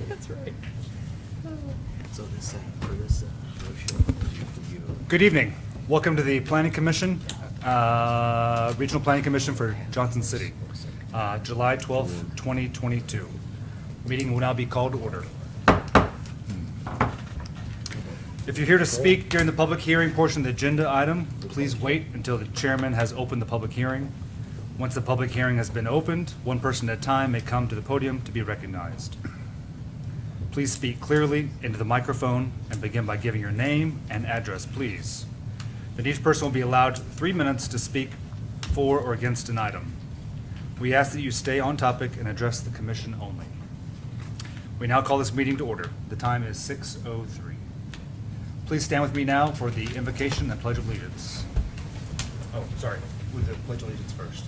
That's right. So this, for this brochure, for you. Good evening. Welcome to the Planning Commission, Regional Planning Commission for Johnson City, July 12th, 2022. Meeting will now be called to order. If you're here to speak during the public hearing portion of the agenda item, please wait until the chairman has opened the public hearing. Once the public hearing has been opened, one person at a time may come to the podium to be recognized. Please speak clearly into the microphone and begin by giving your name and address, please. Then each person will be allowed 3 minutes to speak for or against an item. We ask that you stay on topic and address the commission only. We now call this meeting to order. The time is 6:03. Please stand with me now for the invocation and pledge of allegiance. Oh, sorry, with the pledge of allegiance first.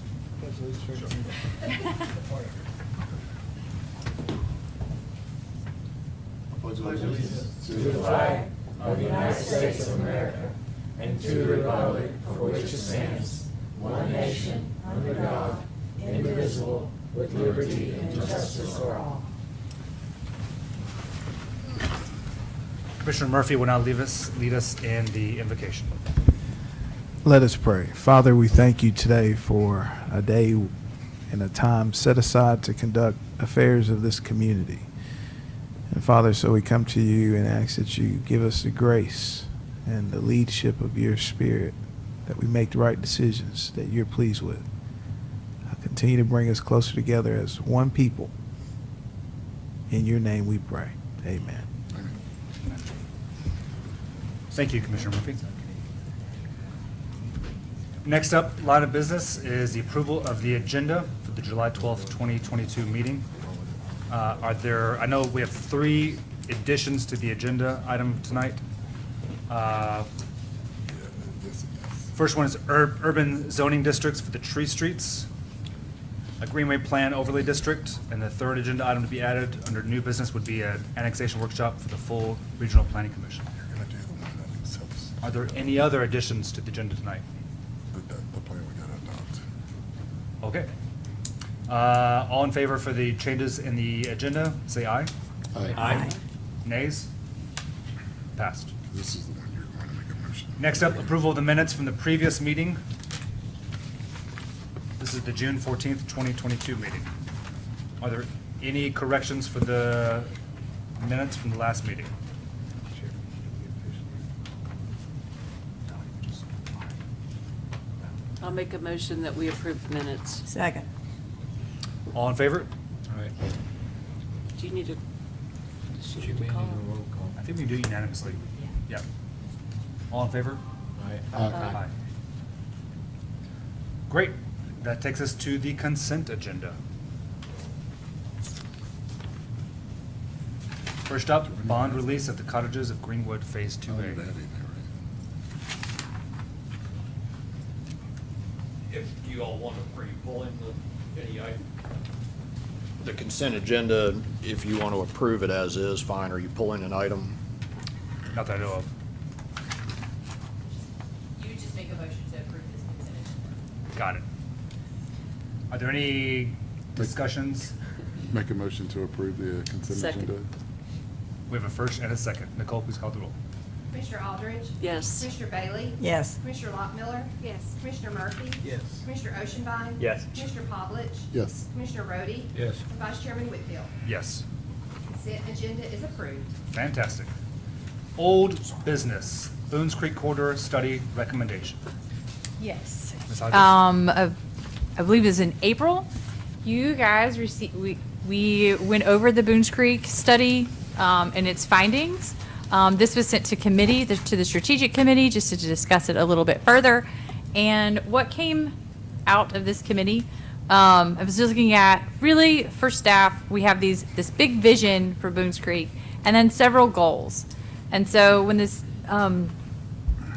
Pledge allegiance to the flag of the United States of America and to the republic for which it stands, one nation, under God, indivisible, with liberty and justice for all. Commissioner Murphy will now lead us in the invocation. Let us pray. Father, we thank you today for a day and a time set aside to conduct affairs of this community. And Father, so we come to you and ask that you give us the grace and the leadership of your Spirit, that we make the right decisions that you're pleased with. Continue to bring us closer together as one people. In your name we pray. Amen. Thank you, Commissioner Murphy. Next up, line of business is the approval of the agenda for the July 12th, 2022 meeting. I know we have 3 additions to the agenda item tonight. First one is urban zoning districts for the tree streets, a Greenway Plan overlay district, and the third agenda item to be added under new business would be an annexation workshop for the full Regional Planning Commission. Are there any other additions to the agenda tonight? The plan we got to adopt. Okay. All in favor for the changes in the agenda, say aye. Aye. Nays? Passed. This is the one you're going to make a motion. Next up, approval of the minutes from the previous meeting. This is the June 14th, 2022 meeting. Are there any corrections for the minutes from the last meeting? I'll make a motion that we approve the minutes. Second. All in favor? All right. Do you need a? Should we need a roll call? I think we can do unanimously. Yeah. All in favor? Aye. Great. That takes us to the consent agenda. First up, bond release of the Cottages of Greenwood Phase 2A. If you all want to, are you pulling the consent agenda, if you want to approve it as is, fine. Are you pulling an item? Not that I know of. You would just make a motion to approve this consent agenda. Got it. Are there any discussions? Make a motion to approve the consent Second. agenda. We have a first and a second. Nicole, please call the roll. Commissioner Aldridge? Yes. Commissioner Bailey? Yes. Commissioner Lockmiller? Yes. Commissioner Murphy? Yes. Commissioner Oceanbine? Yes. Commissioner Pavlich? Yes. Commissioner Rhodey? Yes. And Vice Chairman Whitfield. Yes. Consent agenda is approved. Fantastic. Old business, Boones Creek Corridor Study Recommendation. Yes. Ms. Hodges? I believe it was in April. You guys received, we went over the Boones Creek study and its findings. This was sent to committee, to the strategic committee, just to discuss it a little bit further. And what came out of this committee, I was just looking at, really, for staff, we have this big vision for Boones Creek and then several goals. And so when this, the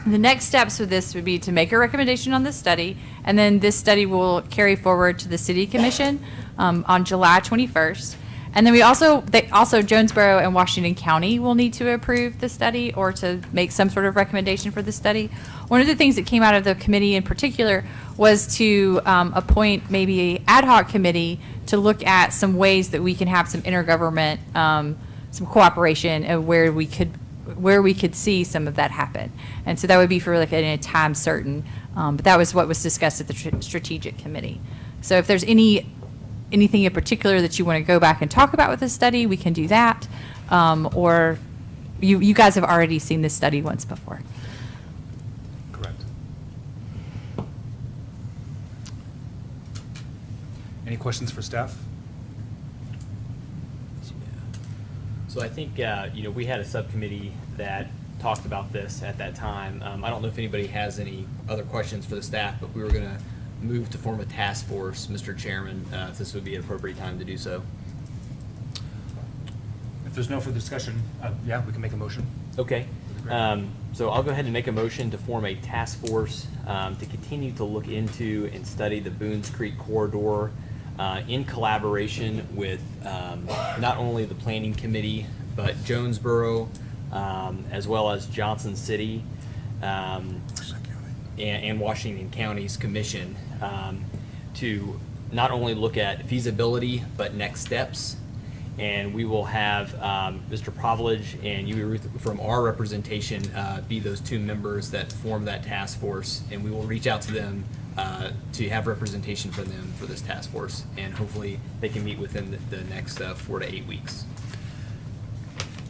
next steps for this would be to make a recommendation on this study, and then this study will carry forward to the City Commission on July 21st. And then also Jonesboro and Washington County will need to approve the study or to make some sort of recommendation for the study. One of the things that came out of the committee in particular was to appoint maybe an ad hoc committee to look at some ways that we can have some intergovernment, some cooperation, and where we could see some of that happen. And so that would be for like in a time certain. But that was what was discussed at the strategic committee. So if there's anything in particular that you want to go back and talk about with this study, we can do that. Or you guys have already seen this study once before. Correct. Any questions for staff? So I think, we had a subcommittee that talked about this at that time. I don't know if anybody has any other questions for the staff, but we were going to move to form a task force, Mr. Chairman, if this would be an appropriate time to do so. If there's no further discussion, yeah, we can make a motion. Okay. So I'll go ahead and make a motion to form a task force to continue to look into and study the Boones Creek corridor in collaboration with not only the Planning Committee, but Jonesboro, as well as Johnson City and Washington County's Commission to not only look at feasibility, but next steps. And we will have Mr. Pavlich and you, Ruth, from our representation, be those two members that form that task force. And we will reach out to them to have representation from them for this task force. And hopefully they can meet within the next 4 to 8 weeks.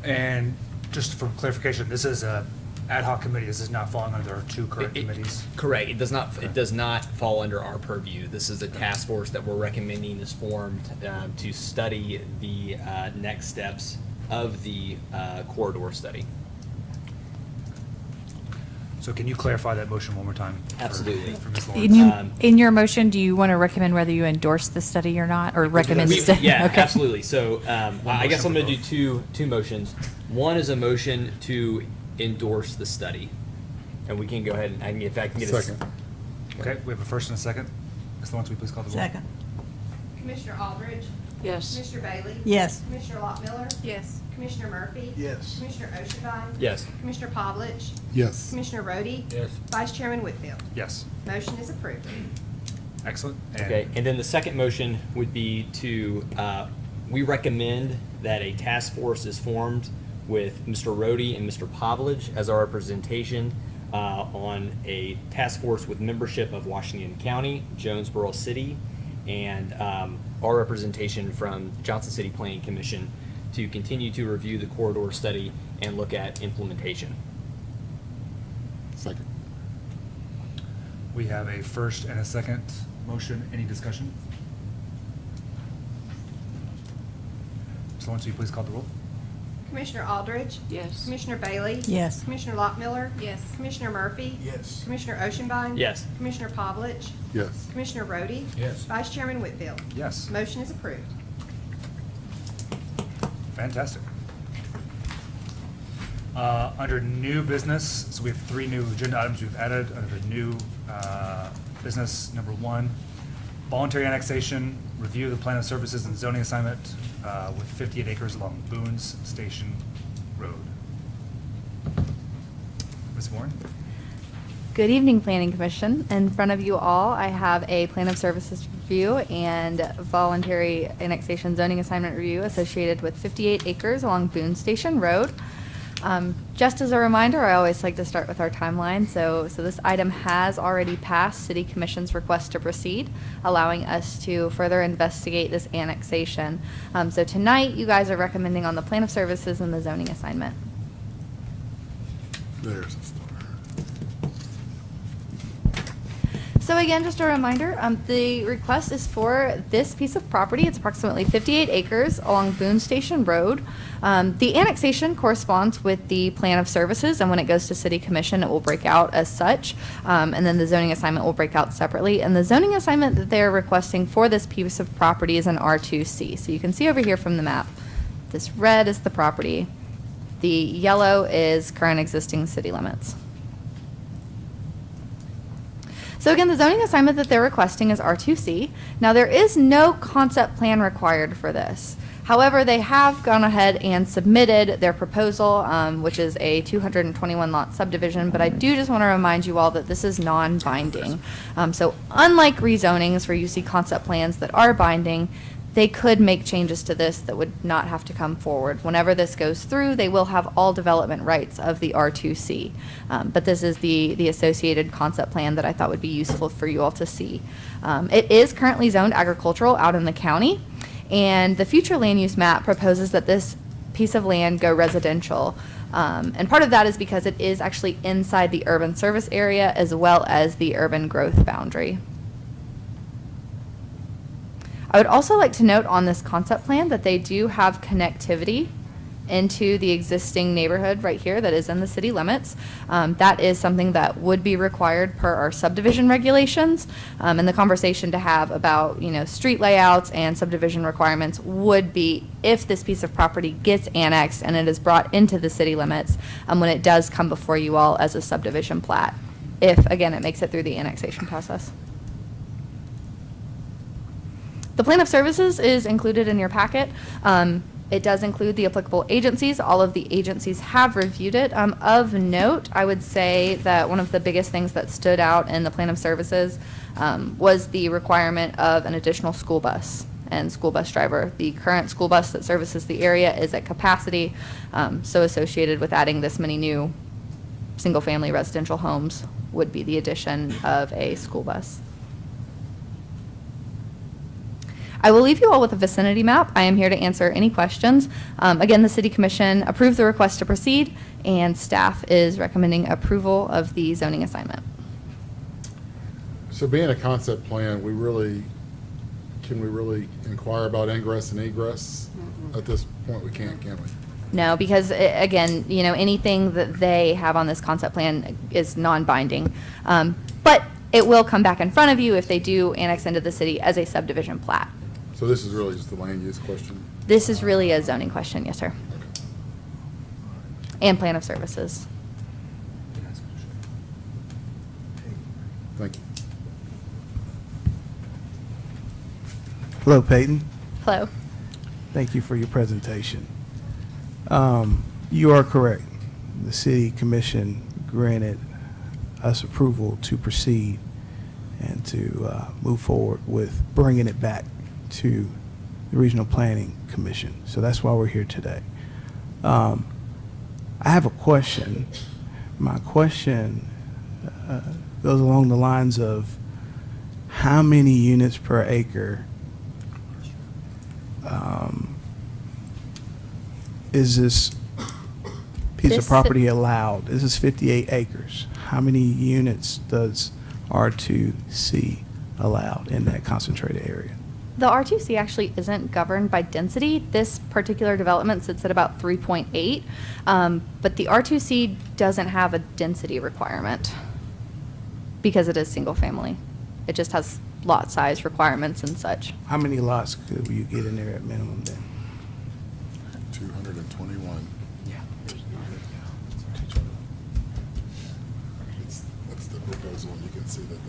And just for clarification, this is a ad hoc committee. This is not falling under our two current committees. Correct. It does not fall under our purview. This is a task force that we're recommending is formed to study the next steps of the corridor study. So can you clarify that motion one more time? Absolutely. For Ms. In, Lawrence? in your motion, do you want to recommend whether you endorse the study or not, or recommend the study? Yeah, Okay. absolutely. So I guess I'm motion going for to do two motions. One is a motion to endorse the study, and we can go ahead and I can get a Second. Okay, we have a first and a second. Ms. Lawrence, will you please call the roll? Second. Commissioner Aldridge? Yes. Commissioner Bailey? Yes. Commissioner Lockmiller? Yes. Commissioner Murphy? Yes. Commissioner Oceanbine? Yes. Commissioner Pavlich? Yes. Commissioner Rhodey? Yes. Vice Chairman Whitfield? Yes. Motion is approved. Excellent. Okay, and then the second motion would be to, we recommend that a task force is formed with Mr. Rhodey and Mr. Pavlich as our representation on a task force with membership of Washington County, Jonesboro City, and our representation from Johnson City Planning Commission to continue to review the corridor study and look at implementation. Second. We have a first and a second motion. Any discussion? Ms. Lawrence, will you please call the roll? Commissioner Aldridge? Yes. Commissioner Bailey? Yes. Commissioner Lockmiller? Yes. Commissioner Murphy? Yes. Commissioner Oceanbine? Yes. Commissioner Pavlich? Yes. Commissioner Rhodey? Yes. Vice Chairman Whitfield? Yes. Motion is approved. Fantastic. Under new business, so we have 3 new agenda items we've added under the new business. Number 1, voluntary annexation, review of the plan of services and zoning assignment with 58 acres along Boones Station Road. Ms. Warren? Good evening, Planning Commission. In front of you all, I have a plan of services review and voluntary annexation zoning assignment review associated with 58 acres along Boones Station Road. Just as a reminder, I always like to start with our timeline. So this item has already passed City Commission's request to proceed, allowing us to further investigate this annexation. So tonight, you guys are recommending on the plan of services and the zoning assignment. There's a star. So again, just a reminder, the request is for this piece of property. It's approximately 58 acres along Boones Station Road. The annexation corresponds with the plan of services, and when it goes to City Commission, it will break out as such, and then the zoning assignment will break out separately. And the zoning assignment that they're requesting for this piece of property is an R2C. So you can see over here from the map, this red is the property. The yellow is current existing city limits. So again, the zoning assignment that they're requesting is R2C. Now, there is no concept plan required for this. However, they have gone ahead and submitted their proposal, which is a 221 lot subdivision, but I do just want to remind you all that this is non-binding. So unlike rezonings where you see concept plans that are binding, they could make changes to this that would not have to come forward. Whenever this goes through, they will have all development rights of the R2C. But this is the associated concept plan that I thought would be useful for you all to see. It is currently zoned agricultural out in the county, and the future land use map proposes that this piece of land go residential. And part of that is because it is actually inside the urban service area as well as the urban growth boundary. I would also like to note on this concept plan that they do have connectivity into the existing neighborhood right here that is in the city limits. That is something that would be required per our subdivision regulations. And the conversation to have about, street layouts and subdivision requirements would be if this piece of property gets annexed and it is brought into the city limits, when it does come before you all as a subdivision plat, if, again, it makes it through the annexation process. The plan of services is included in your packet. It does include the applicable agencies. All of the agencies have reviewed it. Of note, I would say that one of the biggest things that stood out in the plan of services was the requirement of an additional school bus and school bus driver. The current school bus that services the area is at capacity, so associated with adding this many new single-family residential homes would be the addition of a school bus. I will leave you all with a vicinity map. I am here to answer any questions. Again, the City Commission approved the request to proceed, and staff is recommending approval of the zoning assignment. So being a concept plan, can we really inquire about ingress and egress? At this point, we can't, can we? No, because again, anything that they have on this concept plan is non-binding. But it will come back in front of you if they do annex into the city as a subdivision plat. So this is really just a land use question? This is really a zoning question, yes, sir. And plan of services. Thank you. Hello, Peyton. Hello. Thank you for your presentation. You are correct. The City Commission granted us approval to proceed and to move forward with bringing it back to the Regional Planning Commission. So that's why we're here today. I have a question. My question goes along the lines of how many units per acre is this piece of property allowed? This is 58 acres. How many units does R2C allowed in that concentrated area? The R2C actually isn't governed by density. This particular development sits at about 3.8, but the R2C doesn't have a density requirement because it is single family. It just has lot size requirements and such. How many lots could you get in there at minimum then? 221. That's the proposal, and you can see that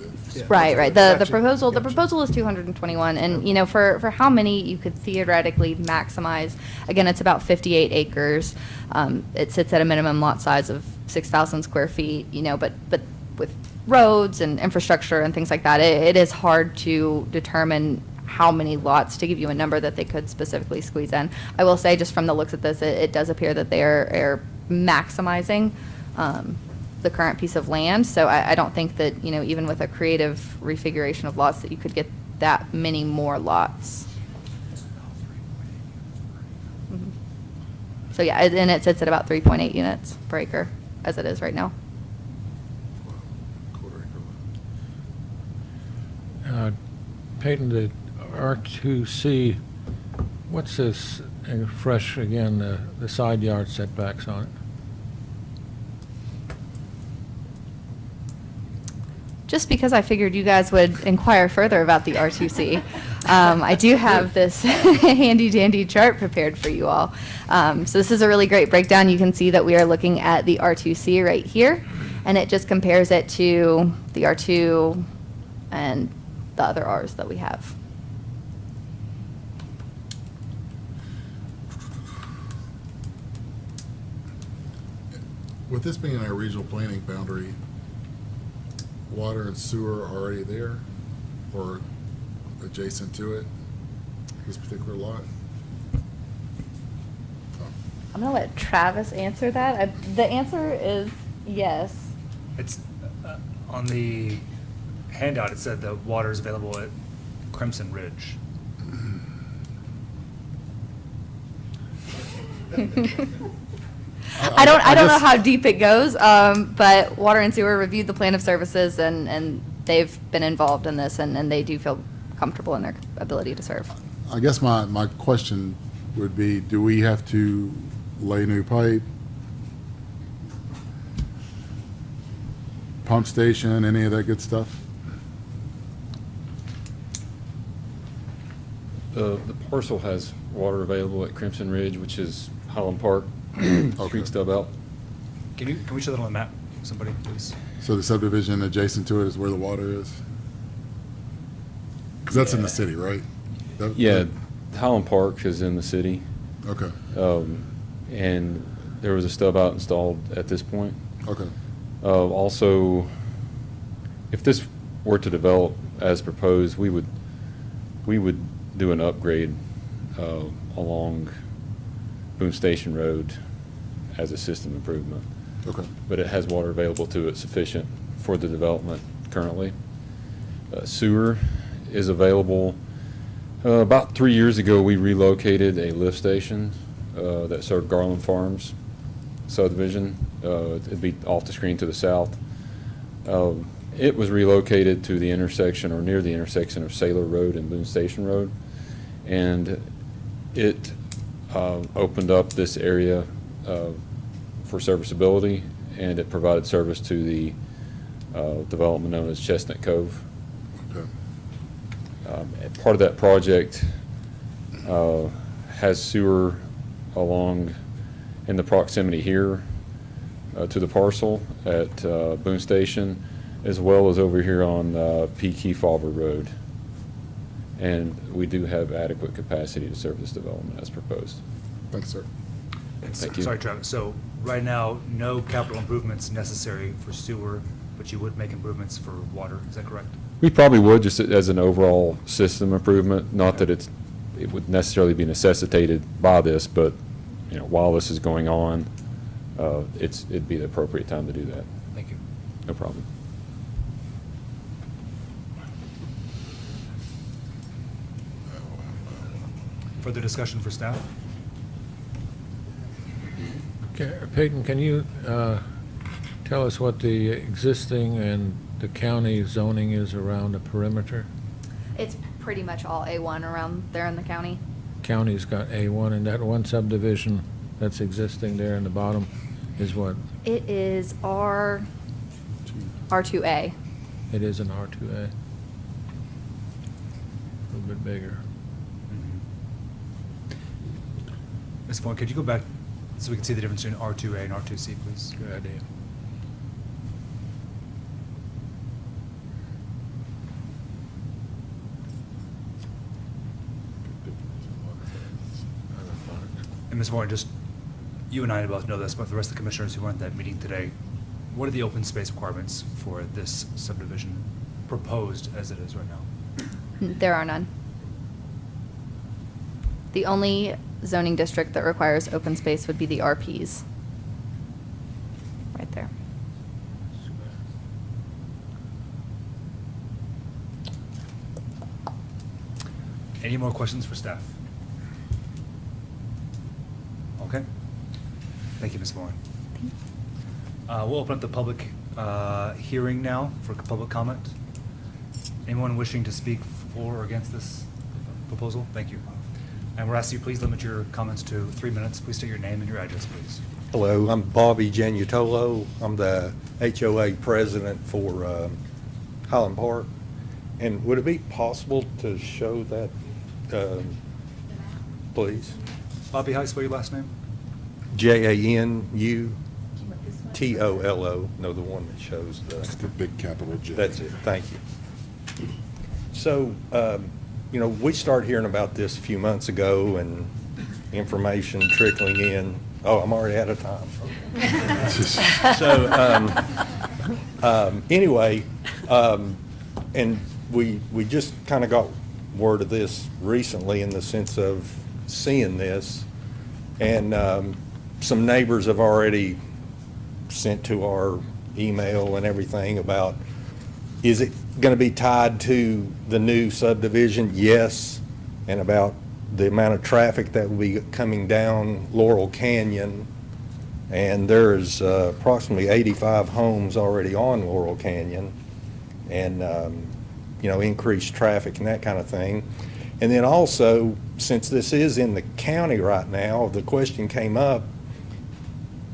Right. The Gotcha. proposal is 221, and for how many you could theoretically maximize. Again, it's about 58 acres. It sits at a minimum lot size of 6,000 square feet. But with roads and infrastructure and things like that, it is hard to determine how many lots to give you a number that they could specifically squeeze in. I will say, just from the looks at this, it does appear that they are maximizing the current piece of land. So I don't think that, even with a creative refiguration of lots, that you could get that many more lots. Mhm. So yeah, and it sits at about 3.8 units per acre as it is right now. quarter acre lot. Peyton, the R2C, what's this, fresh again, the side yard setbacks on it? Just because I figured you guys would inquire further about the R2C, I do have this handy dandy chart prepared for you all. So this is a really great breakdown. You can see that we are looking at the R2C right here, and it just compares it to the R2 and the other Rs that we have. With this being our regional planning boundary, water and sewer are already there or adjacent to it? this particular lot? I'm gonna let Travis answer that. The answer is yes. It's, on the handout, it said the water is available at Crimson Ridge. I don't know guess- how deep it goes, but Water and Sewer reviewed the plan of services and they've been involved in this and they do feel comfortable in their ability to serve. I guess my question would be, do we have to lay new pipe? Pump station, any of that good stuff? The parcel has water available at Crimson Ridge, which is Highland Park, Creek stub out. Can we show that on the map, somebody, please? So the subdivision adjacent to it is where the water is? Because that's in the city, right? Yeah, Highland Park is in the city, Okay, and there was a stub out installed at this point. okay. Also, if this were to develop as proposed, we would do an upgrade along Boones Station Road as a system improvement. Okay. But it has water available to it sufficient for the development currently. Sewer is available. About 3 years ago, we relocated a lift station that served Garland Farms subdivision. It'd be off the screen to the south. It was relocated to the intersection or near the intersection of Sailor Road and Boones Station Road. And it opened up this area for serviceability, and it provided service to the development known as Chestnut Cove. Okay. Part of that project has sewer along in the proximity here to the parcel at Boones Station, as well as over here on P. Kefauver Road. And we do have adequate capacity to serve this development as proposed. Thanks, sir. Thank you. Sorry, Travis, so right now, no capital improvements necessary for sewer, but you would make improvements for water, is that correct? We probably would, just as an overall system improvement, not that it would necessarily be necessitated by this, but, you know, while this is going on, it'd be the appropriate time to do that. Thank you. No problem. Further discussion for staff? Peyton, can you tell us what the existing and the county zoning is around the perimeter? It's pretty much all A1 around there in the county. County's got A1, and that one subdivision that's existing there in the bottom is what? It is R2A. It is an R2A. A little bit bigger. Ms. Vaughn, could you go back so we can see the difference between R2A and R2C, please? Good idea. And Ms. Vaughn, just, you and I both know this, but for the rest of the commissioners who weren't at that meeting today, what are the open space requirements for this subdivision, proposed as it is right now? There are none. The only zoning district that requires open space would be the RPs. Right there. Any more questions for staff? Okay. Thank you, Ms. Vaughn. We'll open up the public hearing now for public comment. Anyone wishing to speak for or against this proposal? Thank you. And we're asking you, please limit your comments to 3 minutes. Please state your name and your address, please. Hello, I'm Bobby Janutolo. I'm the HOA president for Highland Park. And would it be possible to show that, please? Bobby, how do you spell your last name? Janutolo. No, the one that shows the. Just a big capital J. That's it, thank you. So, you know, we started hearing about this a few months ago and information trickling in. Oh, I'm already out of time. So, anyway, and we just kind of got word of this recently in the sense of seeing this. And some neighbors have already sent to our email and everything about, is it going to be tied to the new subdivision? Yes. And about the amount of traffic that will be coming down Laurel Canyon. And there's approximately 85 homes already on Laurel Canyon, and increased traffic and that kind of thing. And then also, since this is in the county right now, the question came up,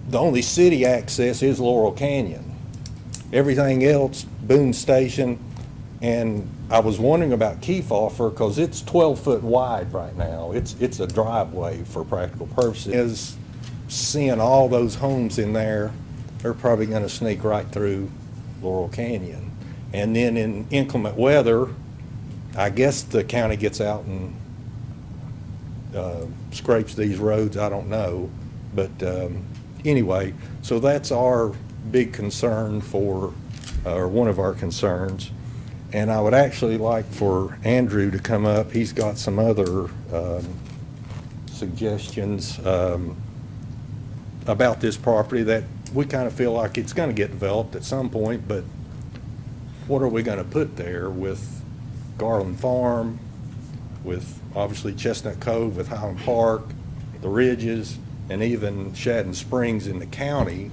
the only city access is Laurel Canyon. Everything else, Boones Station, and I was wondering about Kefauver because it's 12 foot wide right now. It's a driveway for practical purposes. Seeing all those homes in there, they're probably going to sneak right through Laurel Canyon. And then in inclement weather, I guess the county gets out and scrapes these roads, I don't know. But anyway, so that's our big concern or one of our concerns. And I would actually like for Andrew to come up. He's got some other suggestions about this property that we kind of feel like it's going to get developed at some point, but what are we going to put there with Garland Farm, with obviously Chestnut Cove, with Highland Park, the Ridges, and even Shadden Springs in the county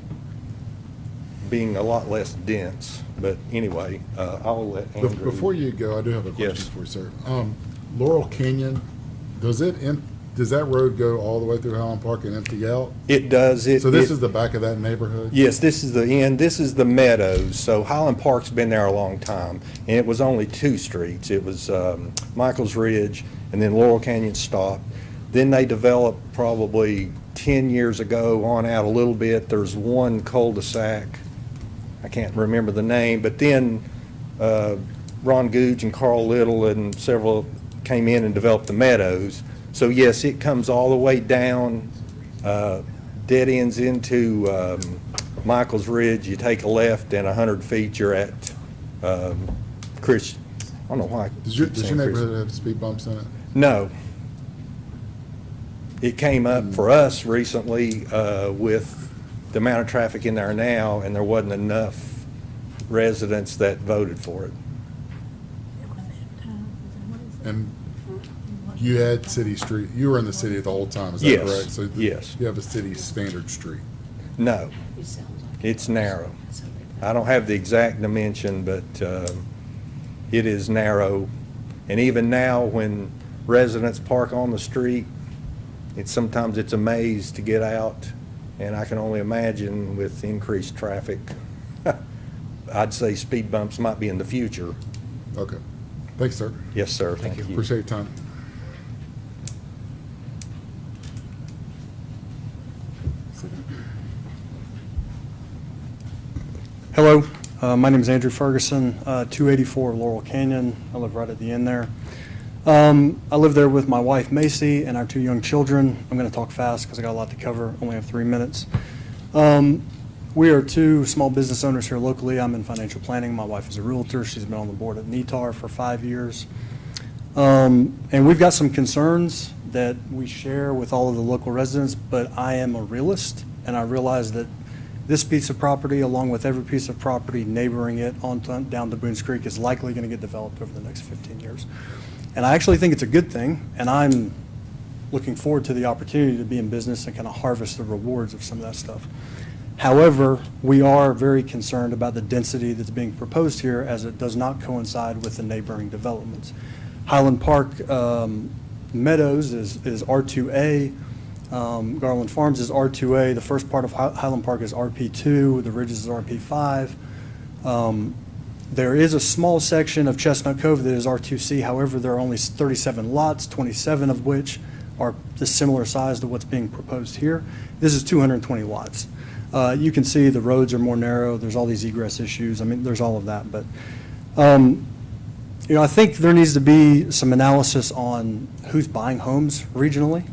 being a lot less dense. But anyway, I'll let Andrew. Before you go, I do have a question Yes. for you, sir. Laurel Canyon, does that road go all the way through Highland Park and empty out? It does. So this is the back of that neighborhood? Yes, this is the end. This is the Meadows. So Highland Park's been there a long time, and it was only two streets. It was Michael's Ridge, and then Laurel Canyon stopped. Then they developed probably 10 years ago on out a little bit. There's one cul-de-sac. I can't remember the name, but then Ron Googe and Carl Little and several came in and developed the Meadows. So yes, it comes all the way down, dead ends into Michael's Ridge. You take a left, and 100 feet you're at Chris. I don't know why. Does your neighborhood have speed bumps in it? No. It came up for us recently with the amount of traffic in there now, and there wasn't enough residents that voted for it. And you had city street, you were in the city the whole time, is that Yes. correct? So Yes. you have a city standard street. No, it's narrow. I don't have the exact dimension, but it is narrow. And even now, when residents park on the street, sometimes it's a maze to get out. And I can only imagine with increased traffic, I'd say speed bumps might be in the future. Okay. Thanks, sir. Yes, sir. Thank you. Appreciate your time. Hello, my name is Andrew Ferguson, 284 Laurel Canyon. I live right at the end there. I live there with my wife Macy and our two young children. I'm going to talk fast because I got a lot to cover, only have 3 minutes. We are two small business owners here locally. I'm in financial planning. My wife is a realtor. She's been on the board at NETAR for 5 years. And we've got some concerns that we share with all of the local residents, but I am a realist, and I realize that this piece of property, along with every piece of property neighboring it on down to Boones Creek, is likely going to get developed over the next 15 years. And I actually think it's a good thing, and I'm looking forward to the opportunity to be in business and kind of harvest the rewards of some of that stuff. However, we are very concerned about the density that's being proposed here, as it does not coincide with the neighboring developments. Highland Park Meadows is R2A. Garland Farms is R2A. The first part of Highland Park is RP2. The Ridges is RP5. There is a small section of Chestnut Cove that is R2C. However, there are only 37 lots, 27 of which are the similar size to what's being proposed here. This is 220 lots. You can see the roads are more narrow. There's all these egress issues. I mean, there's all of that. But, I think there needs to be some analysis on who's buying homes regionally.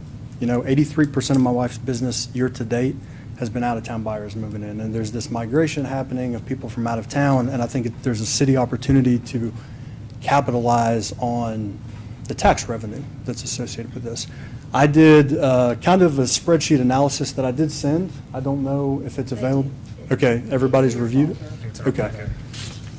83% of my wife's business year-to-date has been out-of-town buyers moving in, and there's this migration happening of people from out of town, and I think there's a city opportunity to capitalize on the tax revenue that's associated with this. I did kind of a spreadsheet analysis that I did send. I don't know if it's available. Okay, everybody's reviewed it? Okay.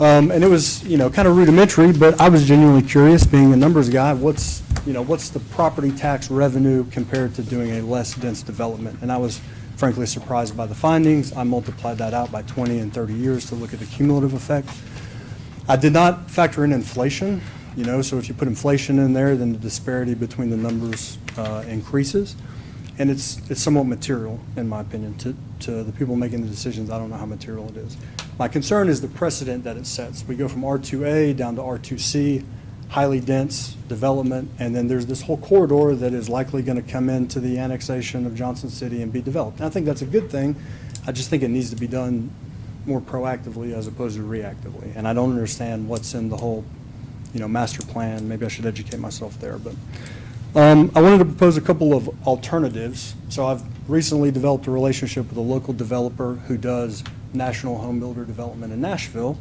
And it was, kind of rudimentary, but I was genuinely curious, being a numbers guy, what's the property tax revenue compared to doing a less dense development? And I was frankly surprised by the findings. I multiplied that out by 20 and 30 years to look at the cumulative effect. I did not factor in inflation, so if you put inflation in there, then the disparity between the numbers increases. And it's somewhat material, in my opinion, to the people making the decisions. I don't know how material it is. My concern is the precedent that it sets. We go from R2A down to R2C, highly dense development, and then there's this whole corridor that is likely going to come into the annexation of Johnson City and be developed. And I think that's a good thing. I just think it needs to be done more proactively as opposed to reactively. And I don't understand what's in the whole, master plan. Maybe I should educate myself there. But I wanted to propose a couple of alternatives. So I've recently developed a relationship with a local developer who does national home builder development in Nashville.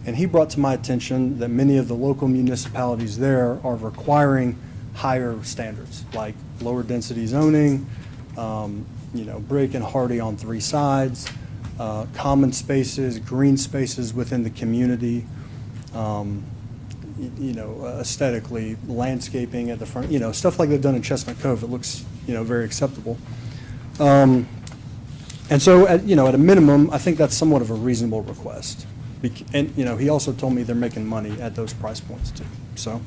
And he brought to my attention that many of the local municipalities there are requiring higher standards, like lower density zoning, brick and hardy on 3 sides, common spaces, green spaces within the community, aesthetically, landscaping at the front, stuff like they've done in Chestnut Cove. It looks, very acceptable. And so, at a minimum, I think that's somewhat of a reasonable request. And, he also told me they're making money at those price points too. So,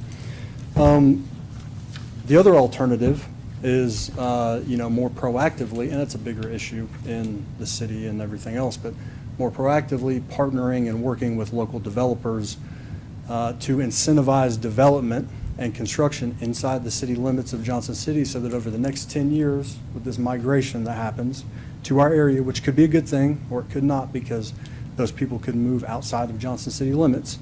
the other alternative is, more proactively, and it's a bigger issue in the city and everything else, but more proactively partnering and working with local developers to incentivize development and construction inside the city limits of Johnson City, so that over the next 10 years, with this migration that happens to our area, which could be a good thing, or it could not, because those people could move outside of Johnson City limits,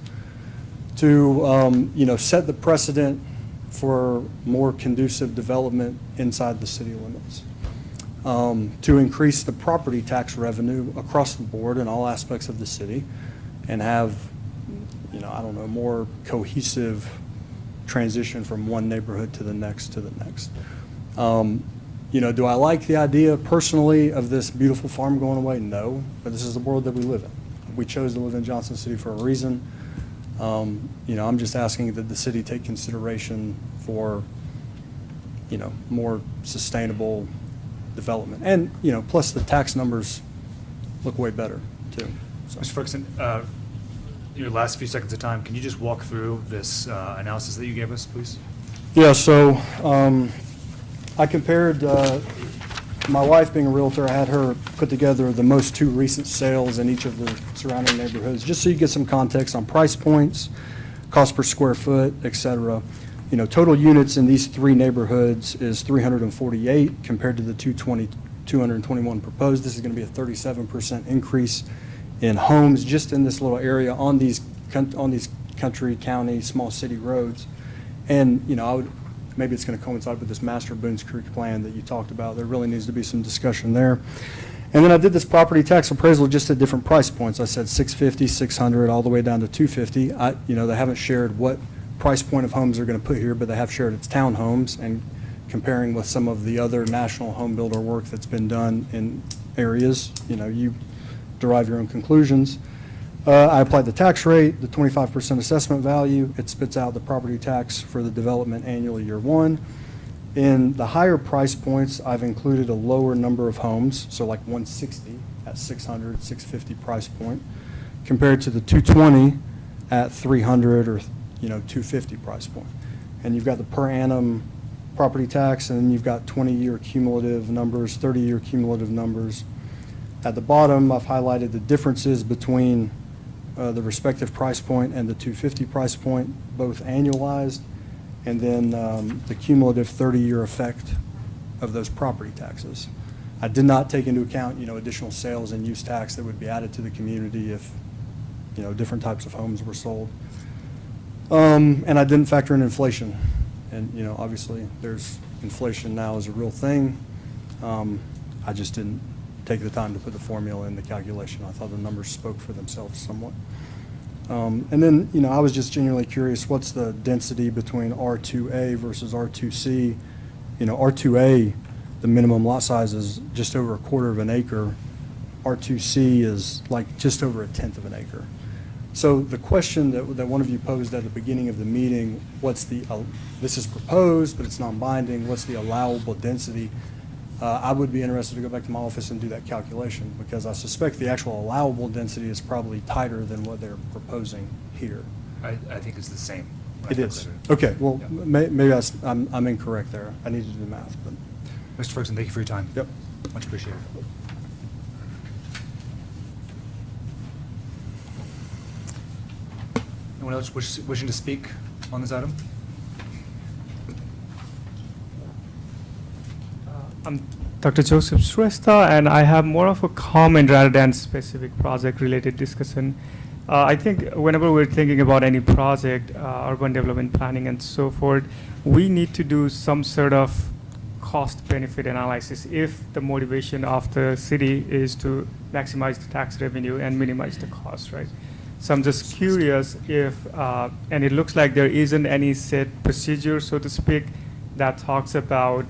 to set the precedent for more conducive development inside the city limits, to increase the property tax revenue across the board in all aspects of the city, and have, more cohesive transition from one neighborhood to the next to the next. Do I like the idea personally of this beautiful farm going away? No, but this is the world that we live in. We chose to live in Johnson City for a reason. I'm just asking that the city take consideration for, more sustainable development. And, plus the tax numbers look way better too. So. Mr. Ferguson, your last few seconds of time, can you just walk through this analysis that you gave us, please? Yeah, so I compared, my wife being a realtor, I had her put together the most 2 recent sales in each of the surrounding neighborhoods, just so you get some context on price points, cost per square foot, et cetera. Total units in these 3 neighborhoods is 348 compared to the 221 proposed. This is going to be a 37% increase in homes just in this little area on these country, county, small city roads. And, maybe it's going to coincide with this master Boones Creek plan that you talked about. There really needs to be some discussion there. And then I did this property tax appraisal just at different price points. I said 650, 600, all the way down to 250. They haven't shared what price point of homes they're going to put here, but they have shared it's townhomes, and comparing with some of the other national home builder work that's been done in areas, you derive your own conclusions. I applied the tax rate, the 25% assessment value. It spits out the property tax for the development annually year 1. In the higher price points, I've included a lower number of homes, so like 160 at 600, 650 price point, compared to the 220 at 300 or 250 price point. And you've got the per annum property tax, and then you've got 20-year cumulative numbers, 30-year cumulative numbers. At the bottom, I've highlighted the differences between the respective price point and the 250 price point, both annualized, and then the cumulative 30-year effect of those property taxes. I did not take into account, additional sales and use tax that would be added to the community if, different types of homes were sold. And I didn't factor in inflation. And, obviously there's inflation now is a real thing. I just didn't take the time to put the formula in the calculation. I thought the numbers spoke for themselves somewhat. And then, you know, I was just genuinely curious, what's the density between R2A versus R2C? You know, R2A, the minimum lot size is just over 1/4 of an acre. R2C is like just over 1/10 of an acre. So the question that one of you posed at the beginning of the meeting, what's the, this is proposed, but it's non-binding, what's the allowable density? I would be interested to go back to my office and do that calculation, because I suspect the actual allowable density is probably tighter than what they're proposing here. I think it's the same. It is. Okay, well, Yeah. maybe I'm incorrect there. I need to do the math, but. Mr. Ferguson, thank you for your time. Yep. Much appreciated. Anyone else wishing to speak on this item? I'm Dr. Joseph Shrestha, and I have more of a comment rather than specific project-related discussion. I think whenever we're thinking about any project, urban development planning and so forth, we need to do some sort of cost-benefit analysis if the motivation of the city is to maximize the tax revenue and minimize the cost, right? So I'm just curious if, and it looks like there isn't any set procedure, so to speak, that talks about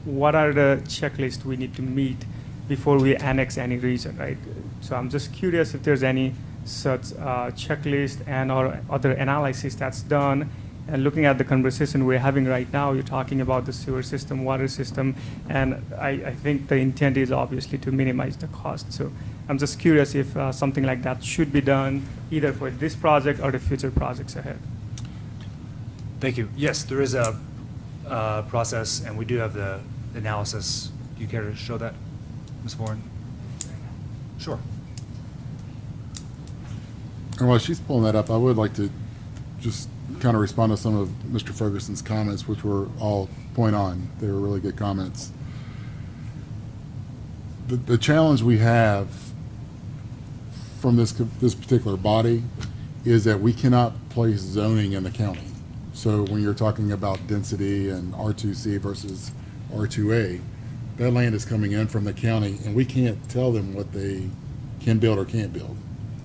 what are the checklists we need to meet before we annex any region, right? So I'm just curious if there's any such checklist and or other analysis that's done. And looking at the conversation we're having right now, you're talking about the sewer system, water system, and I think the intent is obviously to minimize the cost. So I'm just curious if something like that should be done either for this project or the future projects ahead. Thank you. Yes, there is a process, and we do have the analysis. Do you care to show that, Ms. Warren? Sure. And while she's pulling that up, I would like to just kind of respond to some of Mr. Ferguson's comments, which were all point on. They were really good comments. The challenge we have from this particular body is that we cannot place zoning in the county. So when you're talking about density and R2C versus R2A, that land is coming in from the county, and we can't tell them what they can build or can't build.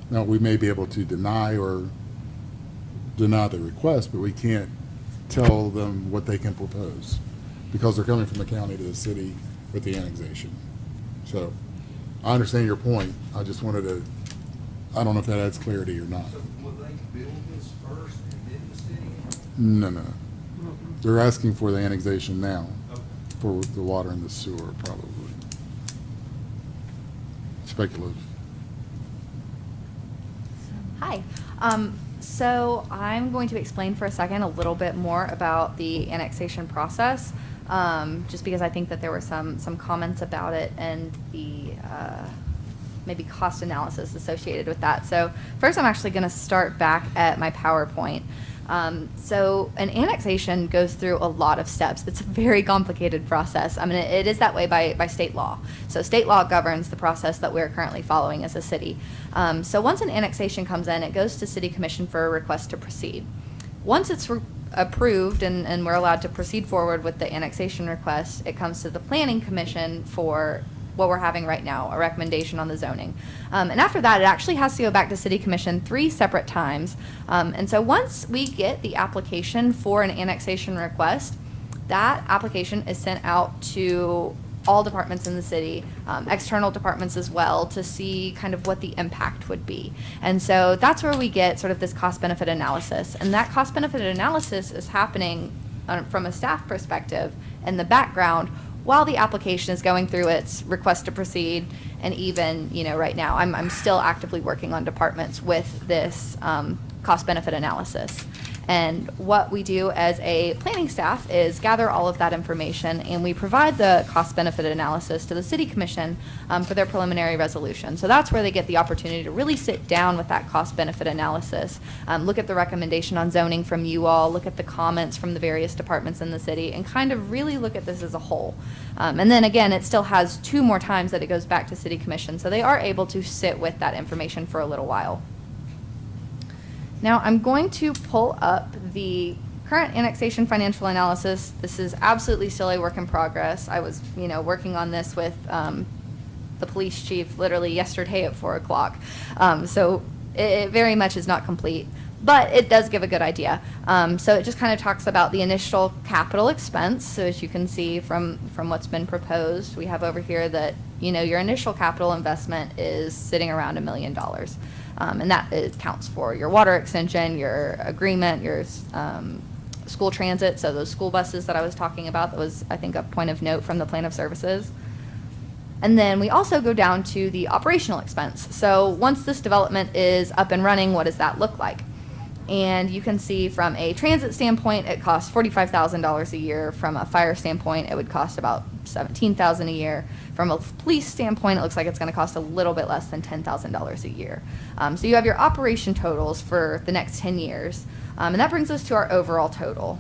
Now, we may be able to deny the request, but we can't tell them what they can propose because they're coming from the county to the city with the annexation. So I understand your point. I just wanted to, I don't know if that adds clarity or not. So will they build this first and then the city? No. They're asking for the annexation now for the water and the sewer, probably. Speculative. Hi. So I'm going to explain for a second a little bit more about the annexation process, just because I think that there were some comments about it and the maybe cost analysis associated with that. So first I'm actually going to start back at my PowerPoint. So an annexation goes through a lot of steps. It's a very complicated process. I mean, it is that way by state law. So state law governs the process that we're currently following as a city. So once an annexation comes in, it goes to City Commission for a request to proceed. Once it's approved and we're allowed to proceed forward with the annexation request, it comes to the Planning Commission for what we're having right now, a recommendation on the zoning. And after that, it actually has to go back to City Commission 3 separate times. And so once we get the application for an annexation request, that application is sent out to all departments in the city, external departments as well, to see kind of what the impact would be. And so that's where we get sort of this cost-benefit analysis. And that cost-benefit analysis is happening from a staff perspective in the background while the application is going through its request to proceed. And even, right now, I'm still actively working on departments with this cost-benefit analysis. And what we do as a planning staff is gather all of that information, and we provide the cost-benefit analysis to the City Commission for their preliminary resolution. So that's where they get the opportunity to really sit down with that cost-benefit analysis, look at the recommendation on zoning from you all, look at the comments from the various departments in the city, and kind of really look at this as a whole. And then again, it still has 2 more times that it goes back to City Commission, so they are able to sit with that information for a little while. Now I'm going to pull up the current annexation financial analysis. This is absolutely still a work in progress. I was, working on this with the police chief literally yesterday at 4 o'clock. So It very much is not complete, but it does give a good idea. So it just kind of talks about the initial capital expense. So as you can see from what's been proposed, we have over here that, your initial capital investment is sitting around $1 million. And that counts for your water extension, your agreement, your school transit, so those school buses that I was talking about, that was, I think, a point of note from the plan of services. And then we also go down to the operational expense. So once this development is up and running, what does that look like? And you can see from a transit standpoint, it costs $45,000 a year. From a fire standpoint, it would cost about $17,000 a year. From a police standpoint, it looks like it's going to cost a little bit less than $10,000 a year. So you have your operation totals for the next 10 years. And that brings us to our overall total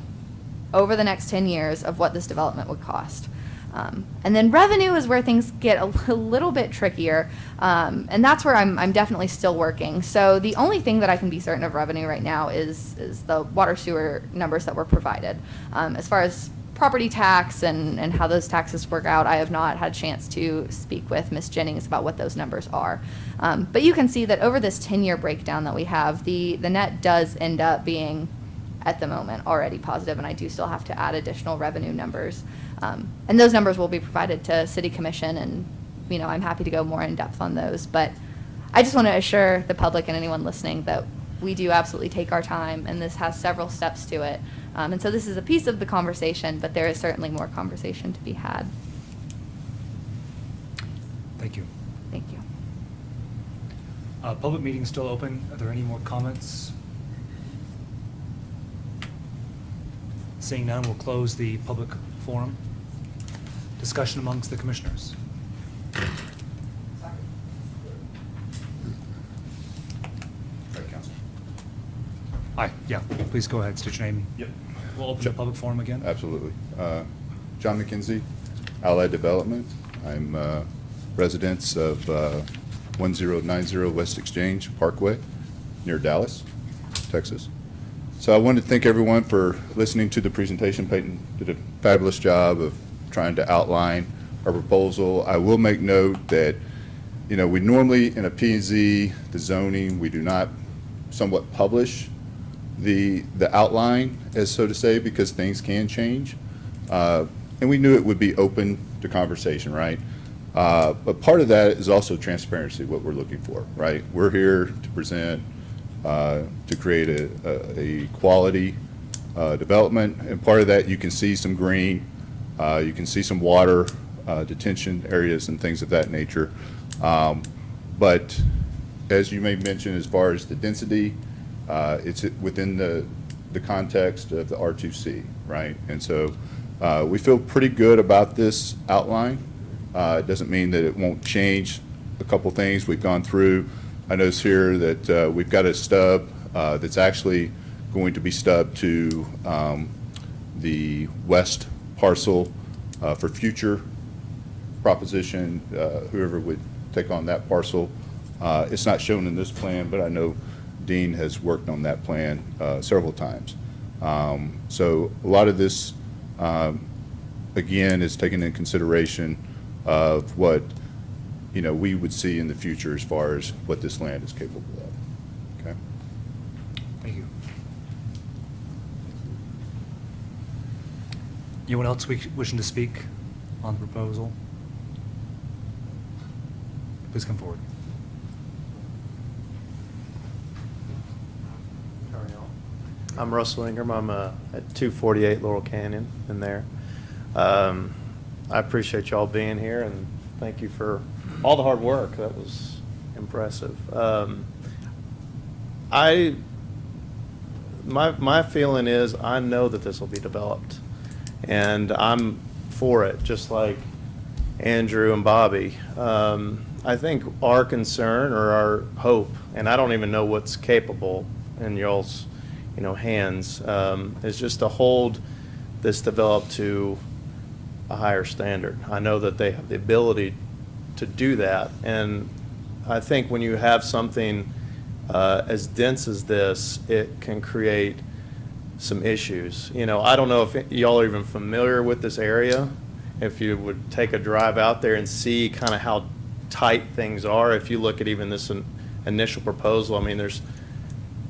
over the next 10 years of what this development would cost. And then revenue is where things get a little bit trickier, and that's where I'm definitely still working. So the only thing that I can be certain of revenue right now is the water sewer numbers that were provided. As far as property tax and how those taxes work out, I have not had a chance to speak with Ms. Jennings about what those numbers are. But you can see that over this 10-year breakdown that we have, the net does end up being, at the moment, already positive, and I do still have to add additional revenue numbers. And those numbers will be provided to City Commission, and I'm happy to go more in depth on those. But I just want to assure the public and anyone listening that we do absolutely take our time, and this has several steps to it. And so this is a piece of the conversation, but there is certainly more conversation to be had. Thank you. Thank you. Public meeting still open. Are there any more comments? Seeing none, we'll close the public forum. Discussion amongst the commissioners. Hi, yeah, please go ahead, state your name. Yep. We'll open the public forum again. Absolutely. John McKenzie, Allied Development. I'm residents of 1090 West Exchange Parkway near Dallas, Texas. So I wanted to thank everyone for listening to the presentation. Peyton did a fabulous job of trying to outline our proposal. I will make note that, we normally, in a P&Z, the zoning, we do not somewhat publish the outline, as so to say, because things can change. And we knew it would be open to conversation, right? But part of that is also transparency, what we're looking for, right? We're here to present, to create a quality development, and part of that, you can see some green, you can see some water detention areas and things of that nature. But as you may mention, as far as the density, it's within the context of the R2C, right? And so we feel pretty good about this outline. It doesn't mean that it won't change a couple things we've gone through. I notice here that we've got a stub that's actually going to be stubbed to the west parcel for future proposition, whoever would take on that parcel. It's not shown in this plan, but I know Dean has worked on that plan several times. So a lot of this, again, is taken into consideration of what we would see in the future as far as what this land is capable of. Okay. Thank you. Anyone else wishing to speak on the proposal? Please come forward. I'm Russell Ingram. I'm at 248 Laurel Canyon in there. I appreciate y'all being here, and thank you for all the hard work. That was impressive. My feeling is I know that this will be developed, and I'm for it, just like Andrew and Bobby. I think our concern or our hope, and I don't even know what's capable in y'all's hands, is just to hold this developed to a higher standard. I know that they have the ability to do that, and I think when you have something as dense as this, it can create some issues. I don't know if y'all are even familiar with this area. If you would take a drive out there and see kind of how tight things are, if you look at even this initial proposal. I mean, there's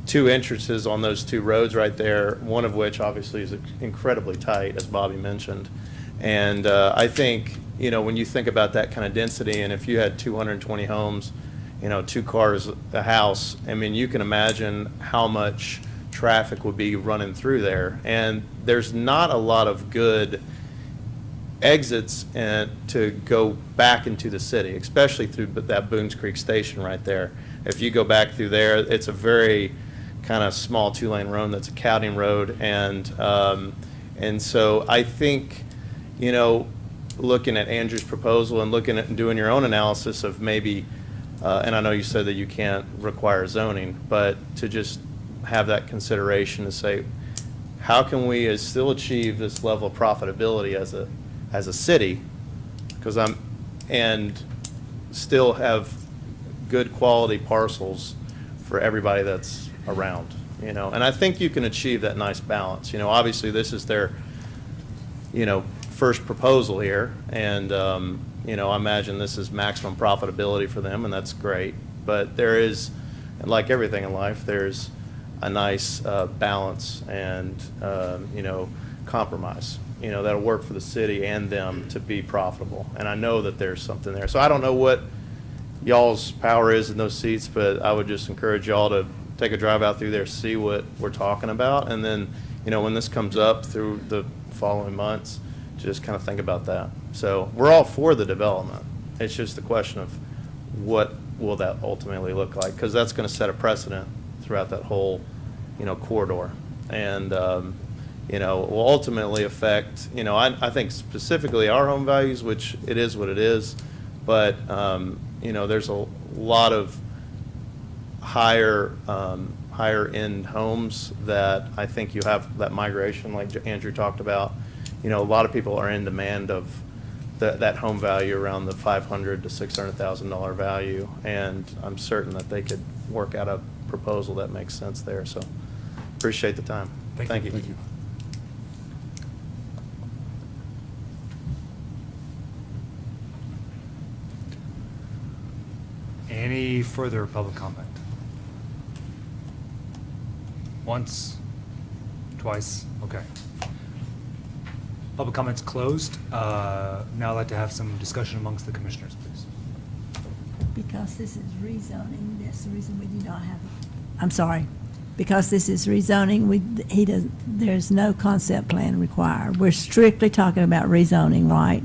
two entrances on those two roads right there, one of which obviously is incredibly tight, as Bobby mentioned. And I think, you know, when you think about that kind of density, and if you had 220 homes, you know, 2 cars a house, I mean, you can imagine how much traffic would be running through there. And there's not a lot of good exits and to go back into the city, especially through that Boones Creek station right there. If you go back through there, it's a very kind of small 2-lane road that's a counting road, and so I think, you know, looking at Andrew's proposal and looking at and doing your own analysis of maybe, and I know you said that you can't require zoning, but to just have that consideration to say, how can we still achieve this level of profitability as a city, and still have good quality parcels for everybody that's around, you know? And I think you can achieve that nice balance. You know, obviously this is their, you know, first proposal here, and you know, I imagine this is maximum profitability for them, and that's great. But there is, like everything in life, there's a nice balance and you know, compromise, you know, that'll work for the city and them to be profitable. And I know that there's something there. So I don't know what y'all's power is in those seats, but I would just encourage y'all to take a drive out through there, see what we're talking about, and then, you know, when this comes up through the following months, just kind of think about that. So we're all for the development. It's just the question of what will that ultimately look like, because that's going to set a precedent throughout that whole, you know, corridor, and you know, will ultimately affect, you know, I think specifically our home values, which it is what it is, but you know, there's a lot of higher end homes that I think you have that migration, like Andrew talked about. You know, a lot of people are in demand of that home value around the $500,000 to $600,000 value, and I'm certain that they could work out a proposal that makes sense there. So appreciate the time. Thank you. Thank you. Any further public comment? Once? Twice? Okay. Public comment's closed. Now I'd like to have some discussion amongst the commissioners, please. Because this is rezoning, that's the reason we do not have it. I'm sorry. Because this is rezoning, there's no concept plan required. We're strictly talking about rezoning, right?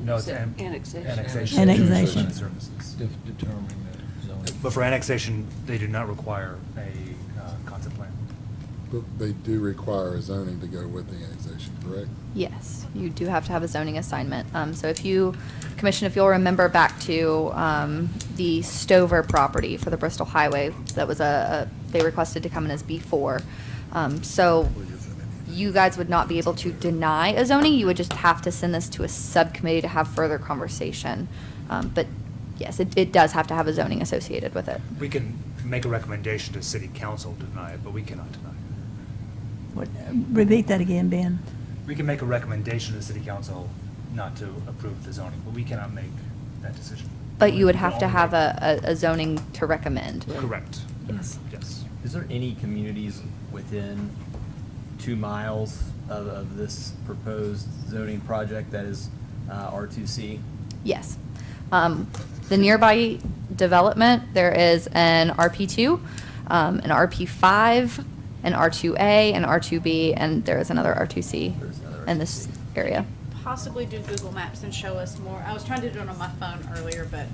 No, it's annexation. Annexation. Services. Determining the zoning. But for annexation, they do not require a concept plan. But they do require a zoning to go with the annexation, correct? Yes, you do have to have a zoning assignment. So if you'll remember back to the Stover property for the Bristol Highway, that was they requested to come in as B4. So you guys would not be able to deny a zoning. You would just have to send this to a subcommittee to have further conversation. But yes, it does have to have a zoning associated with it. We can make a recommendation to city council to deny it, but we cannot deny it. Repeat that again, Ben. We can make a recommendation to the city council not to approve the zoning, but we cannot make that decision. But you would have to have a zoning to recommend. Correct. Yes. Yes. Is there any communities within 2 miles of this proposed zoning project that is R2C? Yes. The nearby development, there is an RP2, an RP5, an R2A, an R2B, and there is another R2C in this area. Possibly do Google Maps and show us more. I was trying to do it on my phone earlier, but,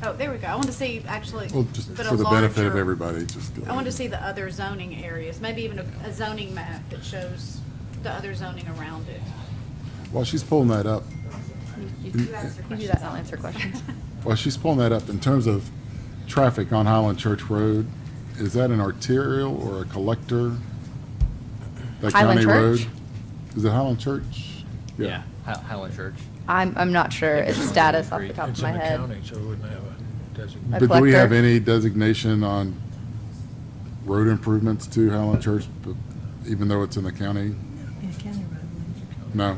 oh, there we go. I want to see actually, Well, just but for a the benefit of larger- everybody, just. I want to see the other zoning areas, maybe even a zoning map that shows the other zoning around it. While she's pulling that up, You do that and I'll answer questions. while she's pulling that up, in terms of traffic on Highland Church Road, is that an arterial or a collector? That Highland county road? Church? Is it Highland Church? Yeah, Highland Church. I'm not sure its status off the top of It's my in the head. county, so we wouldn't have a designation. A But do we have collector? any designation on road improvements to Highland Church, but even though it's in the county? Be a county road. No?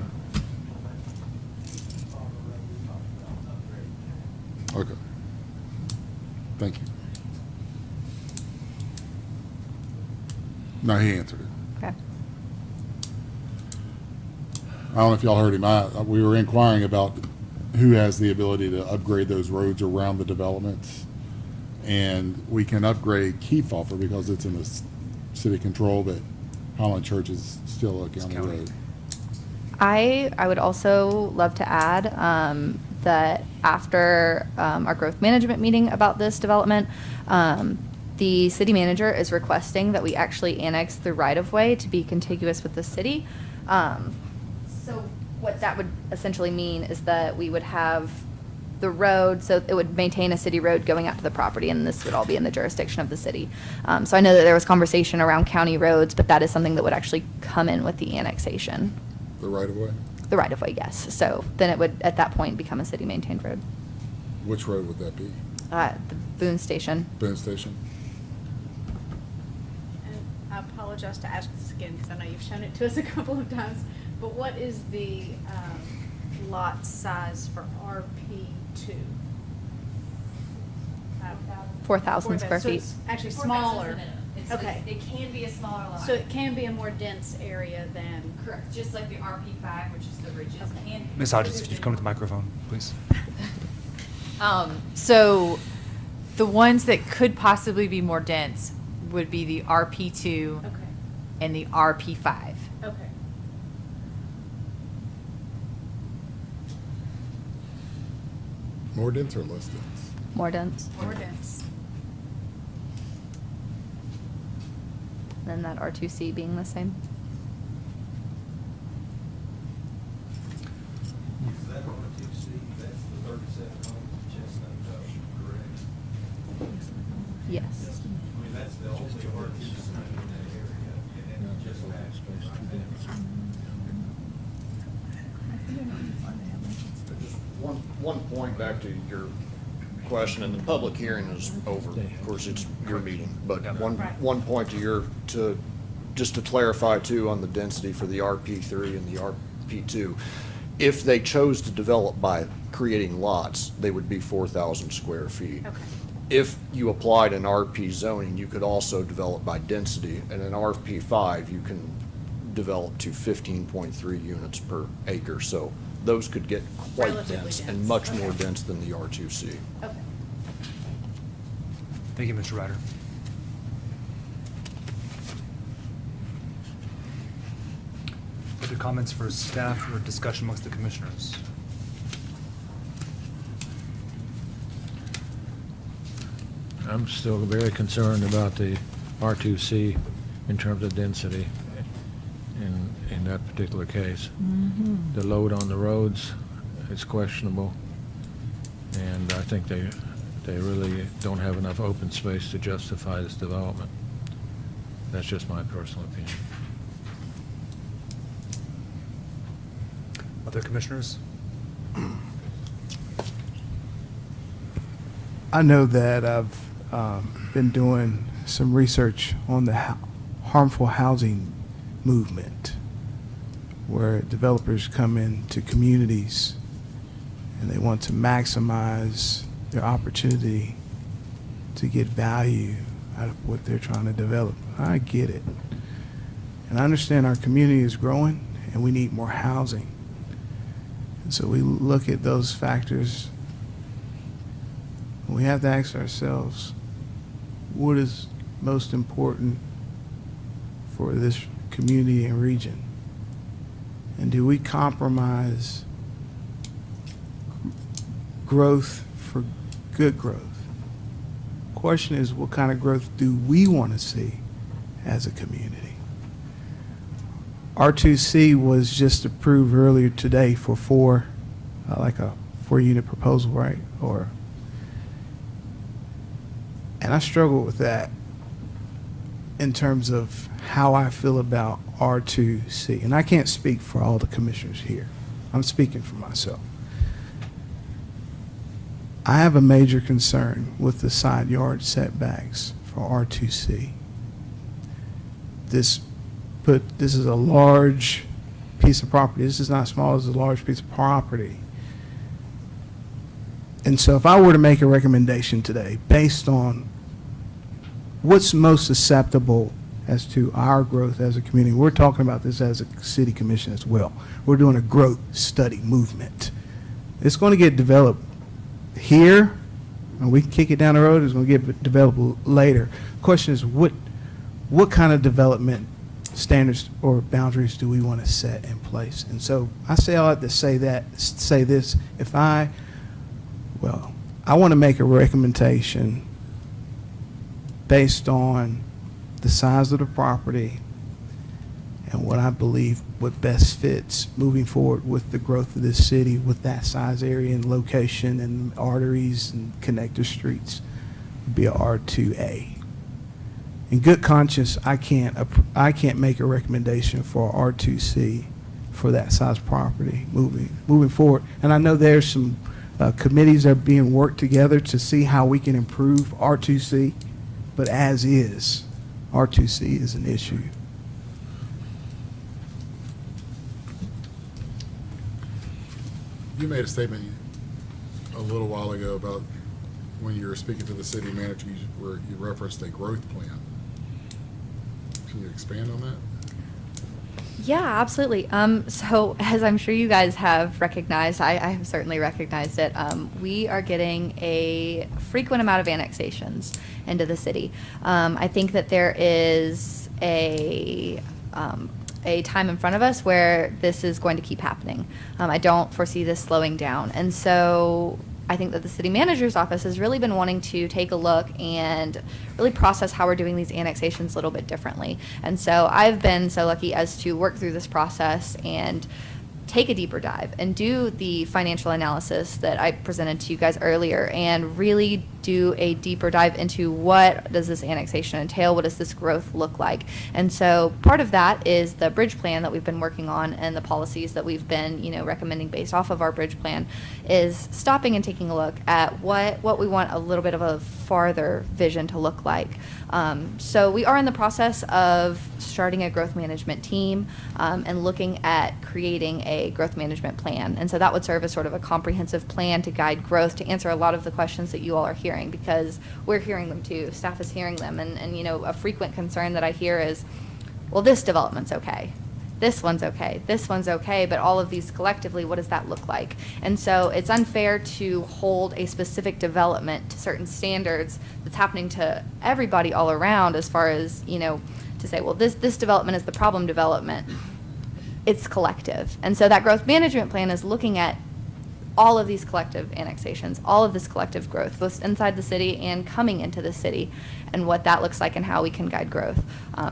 Okay. Thank you. No, he answered it. Okay. I don't know if y'all heard him. We were inquiring about who has the ability to upgrade those roads around the developments. And we can upgrade Kefauver because it's in the city control, but Highland Church is still a county road. I would also love to add that after our growth management meeting about this development, the city manager is requesting that we actually annex the right-of-way to be contiguous with the city. So what that would essentially mean is that we would have the road, so it would maintain a city road going out to the property, and this would all be in the jurisdiction of the city. So I know that there was conversation around county roads, but that is something that would actually come in with the annexation. The right-of-way? The right-of-way, yes. So then it would, at that point, become a city-maintained road. Which road would that be? The Boones Station. Boones Station? And I apologize to ask this again, because I know you've shown it to us a couple of times, but what is the lot size for RP2? 4,000 square So feet. it's actually 4,000 is the smaller. minimum. Okay. It can be a smaller lot. So it can be a more dense area than. Correct, just like the RP5, which is the ridges, can be. Ms. Hodges, if you'd come to the microphone, please. So the ones that could possibly be more dense would be the RP2 Okay. and the RP5. Okay. More dense or less dense? More dense. More dense. And that R2C being the same. Is that R2C, that's the 37 homes Chestnut Road, correct? Yes. I mean, that's the only R2C in that area, and it just happens. Just one point back to your question, and the public hearing is over. Of course, it's your meeting, but one point just to clarify too on the density for the RP3 and the RP2. If they chose to develop by creating lots, they would be 4,000 square feet. Okay. If you applied an RP zoning, you could also develop by density, and in RP5, you can develop to 15.3 units per acre. So those could get quite Relatively dense and dense. much Okay. more dense than the R2C. Okay. Thank you, Mr. Ryder. Further comments for staff or discussion amongst the commissioners? I'm still very concerned about the R2C in terms of density in that particular case. The load on the roads is questionable, and I think they really don't have enough open space to justify this development. That's just my personal opinion. Other commissioners? I know that I've been doing some research on the harmful housing movement, where developers come into communities and they want to maximize their opportunity to get value out of what they're trying to develop. I get it. And I understand our community is growing and we need more housing. And so we look at those factors. We have to ask ourselves, what is most important for this community and region? And do we compromise growth for good growth? Question is, what kind of growth do we want to see as a community? R2C was just approved earlier today for like a 4-unit proposal, right? And I struggle with that in terms of how I feel about R2C. And I can't speak for all the commissioners here. I'm speaking for myself. I have a major concern with the side yard setbacks for R2C. This is a large piece of property. This is not small, this is a large piece of property. And so if I were to make a recommendation today based on what's most acceptable as to our growth as a community. We're talking about this as a city commission as well. We're doing a growth study movement. It's going to get developed here, and we can kick it down the road. It's going to get developed later. The question is, what kind of development standards or boundaries do we want to set in place? And so I say all that to say this. I want to make a recommendation based on the size of the property and what I believe what best fits moving forward with the growth of this city with that size area and location and arteries and connector streets would be a R2A. In good conscience, I can't make a recommendation for R2C for that size property moving forward. And I know there's some committees that are being worked together to see how we can improve R2C, but as is, R2C is an issue. You made a statement a little while ago about when you were speaking to the city manager, you referenced a growth plan. Can you expand on that? Yeah, absolutely. So as I'm sure you guys have recognized, I have certainly recognized it, we are getting a frequent amount of annexations into the city. I think that there is a time in front of us where this is going to keep happening. I don't foresee this slowing down. And so I think that the city manager's office has really been wanting to take a look and really process how we're doing these annexations a little bit differently. And so I've been so lucky as to work through this process and take a deeper dive and do the financial analysis that I presented to you guys earlier and really do a deeper dive into what does this annexation entail, what does this growth look like. And so part of that is the bridge plan that we've been working on and the policies that we've been, recommending based off of our bridge plan is stopping and taking a look at what we want a little bit of a farther vision to look like. So we are in the process of starting a growth management team and looking at creating a growth management plan. And so that would serve as sort of a comprehensive plan to guide growth, to answer a lot of the questions that you all are hearing, because we're hearing them too. Staff is hearing them. And a frequent concern that I hear is, well, this development's okay. This one's okay. This one's okay. But all of these collectively, what does that look like? And so it's unfair to hold a specific development to certain standards that's happening to everybody all around as far as, to say, well, this development is the problem development. It's collective. And so that growth management plan is looking at all of these collective annexations, all of this collective growth, both inside the city and coming into the city, and what that looks like and how we can guide growth.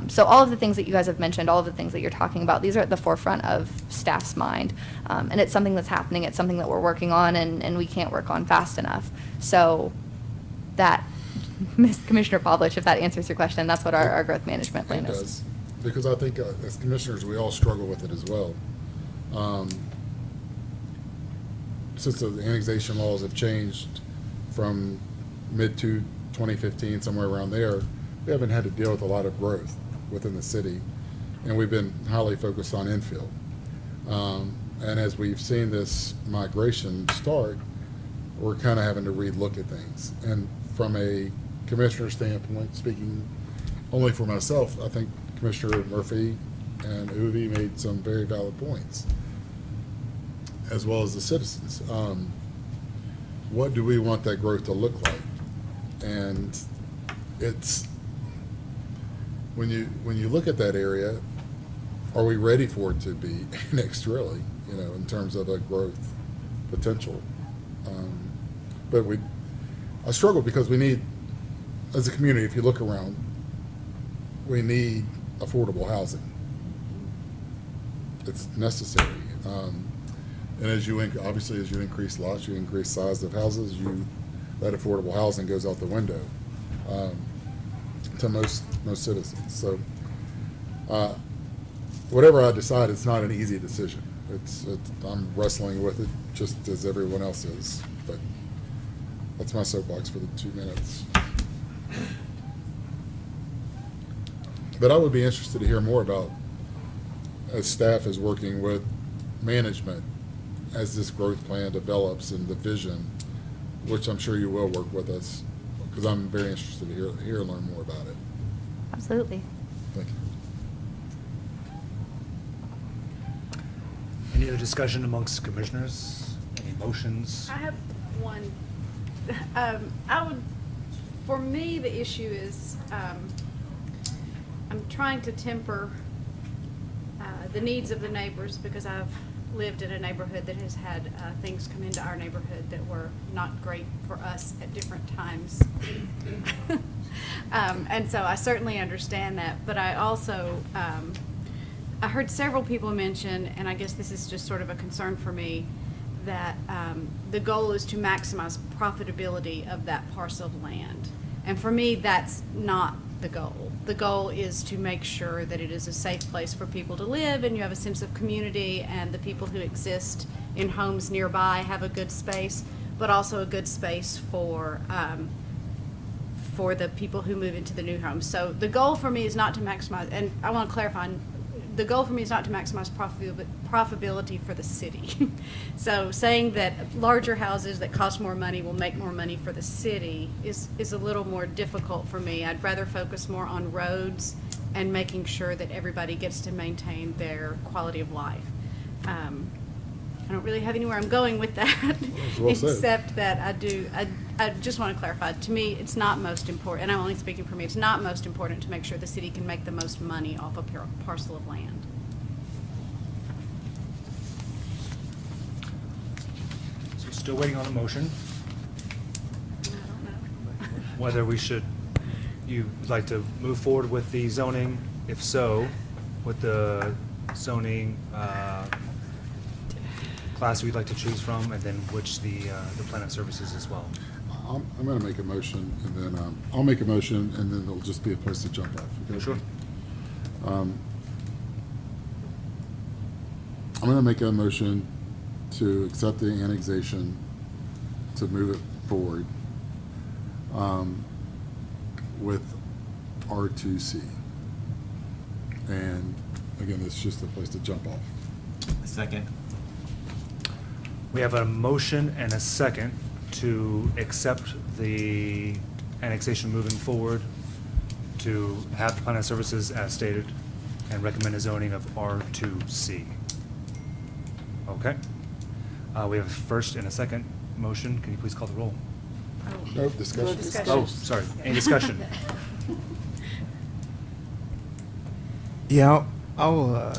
So all of the things that you guys have mentioned, all of the things that you're talking about, these are at the forefront of staff's mind. And it's something that's happening. It's something that we're working on, and we can't work on fast enough. So that, Commissioner Pavlich, if that answers your question, that's what our growth management plan is. It does. Because I think as commissioners, we all struggle with it as well. Since the annexation laws have changed from mid-2015, somewhere around there, we haven't had to deal with a lot of growth within the city, and we've been highly focused on infill. And as we've seen this migration start, we're kind of having to relook at things. And from a commissioner standpoint, speaking only for myself, I think Commissioner Murphy and Uvi made some very valid points, as well as the citizens. What do we want that growth to look like? And it's, when you look at that area, are we ready for it to be annexed really, in terms of a growth potential? But I struggle because we need, as a community, if you look around, we need affordable housing. It's necessary. And as you increase lots, you increase size of houses, that affordable housing goes out the window to most citizens. So whatever I decide, it's not an easy decision. I'm wrestling with it just as everyone else is. But that's my soapbox for the 2 minutes. But I would be interested to hear more about, as staff is working with management, as this growth plan develops and the vision, which I'm sure you will work with us, because I'm very interested to hear and learn more about it. Absolutely. Thank you. Any other discussion amongst commissioners? Any motions? I have one. For me, the issue is, I'm trying to temper the needs of the neighbors because I've lived in a neighborhood that has had things come into our neighborhood that were not great for us at different times. And so I certainly understand that, but I also, I heard several people mention, and I guess this is just sort of a concern for me, that the goal is to maximize profitability of that parcel of land. And for me, that's not the goal. The goal is to make sure that it is a safe place for people to live and you have a sense of community and the people who exist in homes nearby have a good space, but also a good space for the people who move into the new homes. So the goal for me is not to maximize, and I want to clarify, the goal for me is not to maximize profitability for the city. So saying that larger houses that cost more money will make more money for the city is a little more difficult for me. I'd rather focus more on roads and making sure that everybody gets to maintain their quality of life. I don't really have anywhere I'm going with that, well said. except that I just want to clarify, to me, it's not most important, and I'm only speaking for me, it's not most important to make sure the city can make the most money off a parcel of land. So still waiting on a motion, I don't know. whether you would like to move forward with the zoning, if so, with the zoning class we'd like to choose from, and then which the plan of services as well. I'm going to make a motion, and then I'll make a motion, and then there'll just be a place to jump off. Okay? Sure. I'm going to make a motion to accept the annexation, to move it forward with R2C. And again, it's just a place to jump off. Second. We have a motion and a second to accept the annexation moving forward, to have the plan of services as stated, and recommend a zoning of R2C. Okay. We have a first and a second motion. Can you please call the roll? No, discussion. Oh, sorry. Any discussion? Yeah, I'll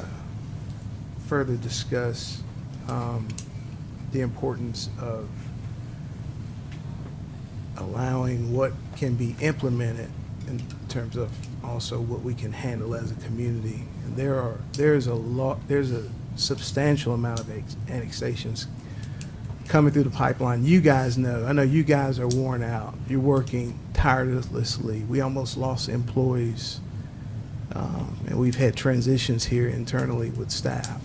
further discuss the importance of allowing what can be implemented in terms of also what we can handle as a community. And there's a substantial amount of annexations coming through the pipeline. You guys know, I know you guys are worn out. You're working tirelessly. We almost lost employees, and we've had transitions here internally with staff.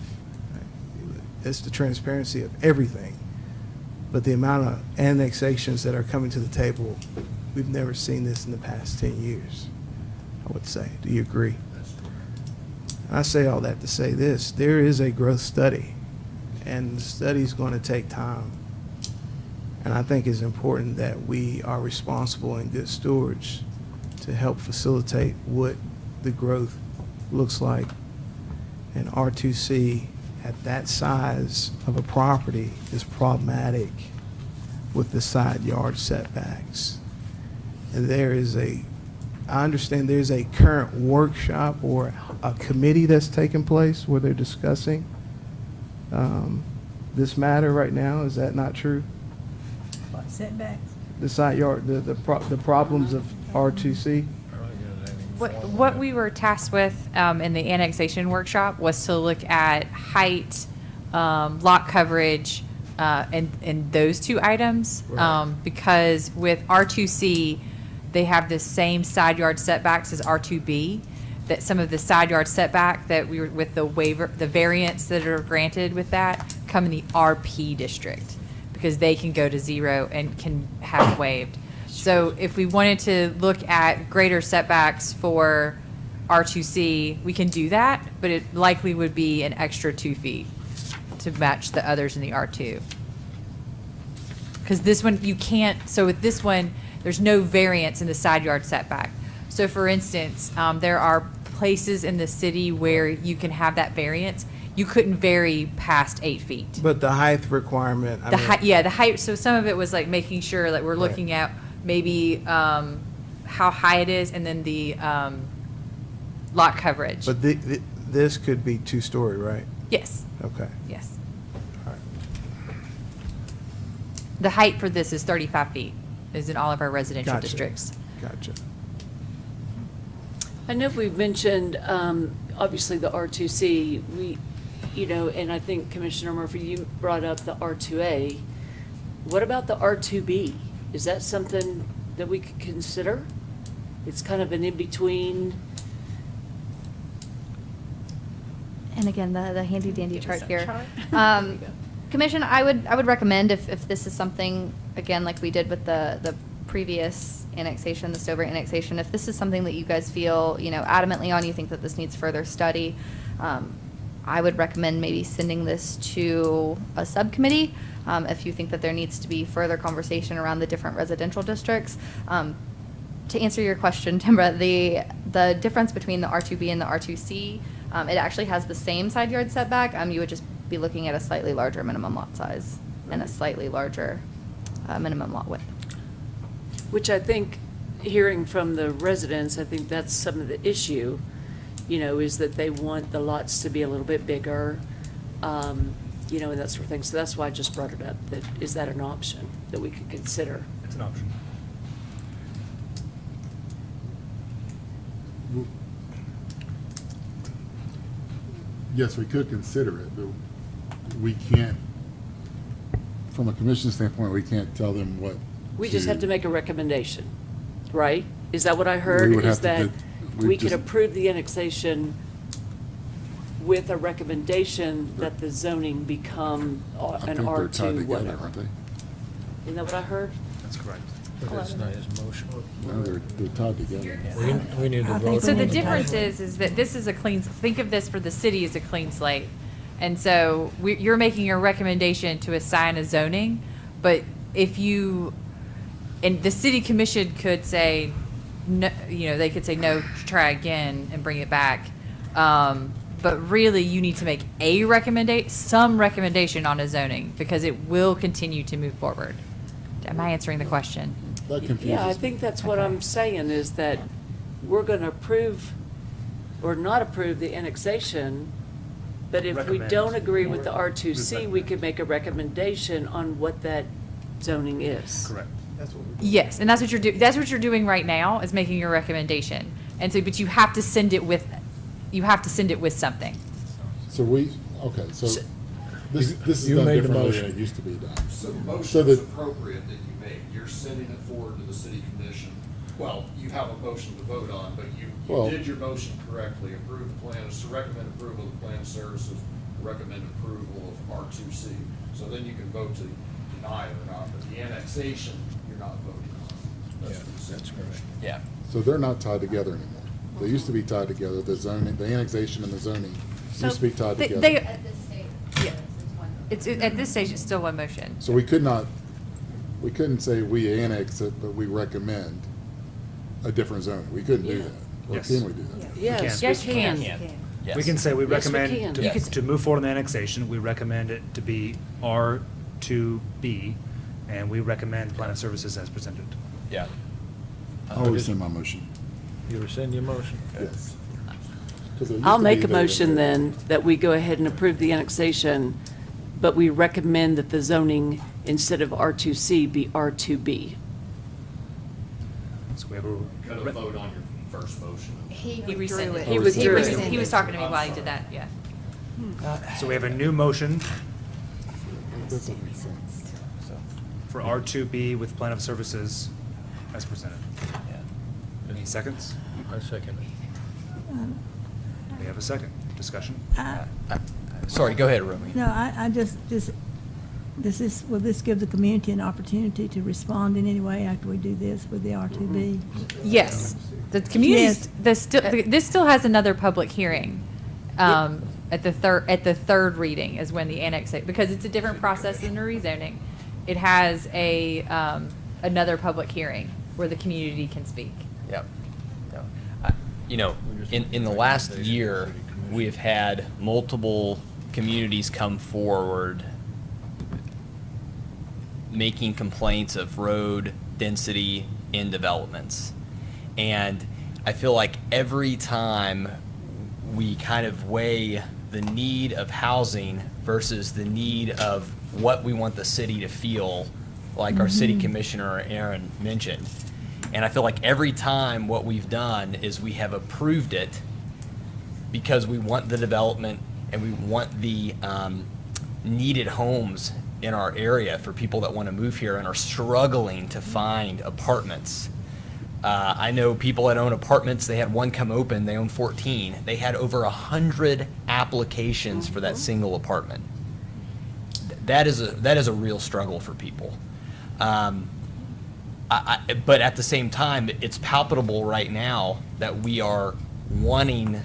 It's the transparency of everything. But the amount of annexations that are coming to the table, we've never seen this in the past 10 years, I would say. Do you agree? I say all that to say this. There is a growth study, and the study's going to take time. And I think it's important that we are responsible and good stewards to help facilitate what the growth looks like. And R2C at that size of a property is problematic with the side yard setbacks. And I understand there's a current workshop or a committee that's taking place where they're discussing this matter right now. Is that not true? What, setbacks? The side yard, the problems of R2C? What we were tasked with in the annexation workshop was to look at height, lot coverage, and those two items. Right. Because with R2C, they have the same side yard setbacks as R2B, that some of the side yard setback that we were, with the waiver, the variants that are granted with that come in the RP district, because they can go to 0 and can have waived. So if we wanted to look at greater setbacks for R2C, we can do that, but it likely would be an extra 2 feet to match the others in the R2. Because this one, you can't, so with this one, there's no variance in the side yard setback. So for instance, there are places in the city where you can have that variance, you couldn't vary past 8 feet. But the height requirement, I The mean, height, yeah, the height, so some of it was like making sure that we're Right. looking at maybe how high it is and then the lot coverage. but this could be two-story, right? Yes, Okay. yes. All right. The height for this is 35 feet, is in all of our residential Gotcha. districts. Gotcha. I know we've mentioned, obviously, the R2C, and I think Commissioner Murphy, you brought up the R2A. What about the R2B? Is that something that we could consider? It's kind of an in-between. And again, the handy dandy Give us chart that here. chart. There you go. Commission, I would recommend if this is something, again, like we did with the previous annexation, the Stover annexation, if this is something that you guys feel, adamantly on, you think that this needs further study, I would recommend maybe sending this to a subcommittee, if you think that there needs to be further conversation around the different residential districts. To answer your question, Timbra, the difference between the R2B and the R2C, it actually has the same side yard setback. You would just be looking at a slightly larger minimum lot size and a slightly larger minimum lot width. Which I think, hearing from the residents, I think that's some of the issue, is that they want the lots to be a little bit bigger, and that sort of thing. So that's why I just brought it up, is that an option that we could consider? It's an option. Yes, we could consider it, but we can't, from a commission standpoint, we can't tell them what. We just have to make a recommendation, right? Is that what I heard? We would Is have to that we we could just- approve the annexation with a recommendation that the zoning become I an think they're tied R2 together, whatever? aren't they? Isn't that what I heard? That's correct. But that's not his motion. No, they're tied together. We need to I think vote. So we the need to difference vote. is that this is a clean, think of this for the city as a clean slate. And so you're making a recommendation to assign a zoning, but if you, and the city commission could say, no, they could say, no, try again and bring it back. But really, you need to make some recommendation on a zoning, because it will continue to move forward. Am I answering the question? That confuses Yeah, I me. think that's what I'm saying, is that we're going to approve or not approve the annexation, but if we Recommend. don't agree with the R2C, we Recommend. could make a recommendation on what that zoning is. Correct. Yes, and that's what you're doing right now, is making your recommendation. And so, but you have to send it with something. So this is You done made the differently motion. than it used to be done. So the So motion that- is appropriate that you make. You're sending it forward to the city commission. Well, you have a motion to vote on, but you Well- did your motion correctly. Approve the plan, to recommend approval of the plan of services, recommend approval of R2C. So then you can vote to deny it or not, but the annexation, you're not voting on. That's what the city commission. Yeah. So they're not tied together anymore. They used to be tied together, the zoning, the annexation and the zoning used to be tied They- together. they- At this stage, Yeah. At this stage, it's still one motion. So we couldn't say we annex it, but we recommend a different zone. We couldn't do that. Or Yes. can we do that? Yes, Yes, we you can. Yes. We can say we Yes, we recommend, can. to- Yes. to move forward on the annexation, we recommend it to be R2B, and we recommend plan of services as presented. Yeah. I'll rescind my motion. You rescind your motion? Yes. 'Cause it used I'll to make be a that- motion then that we go ahead and approve the annexation, but we recommend that the zoning, instead of R2C, be R2B. So we have a. You gotta vote on your first motion. He withdrew rescinded. it. He withdrew it. He was talking to me while he did that, yeah. So we have a new motion So, for R2B with plan of services as presented. Yeah. Any seconds? I second it. We have a second. Discussion? Sorry, go ahead, Romy. No, I just, will this give the community an opportunity to respond in any way after we do this with the R2B? Yes, the communities, Yes. this still has another public hearing. At the third reading is when the annexation, because it's a different process than a rezoning. It has Yep. another public hearing where the community can speak. Yep. in the last year, we have had multiple communities come forward making complaints of road density in developments. And I feel like every time we kind of weigh the need of housing versus the need of what we want the city to feel, like our city commissioner Aaron mentioned. And I feel like every time what we've done is we have approved it because we want the development and we want the needed homes in our area for people that want to move here and are struggling to find apartments. I know people that own apartments, they had one come open, they own 14. They had over 100 applications for that single apartment. That is a real struggle for people. But at the same time, it's palpable right now that we are wanting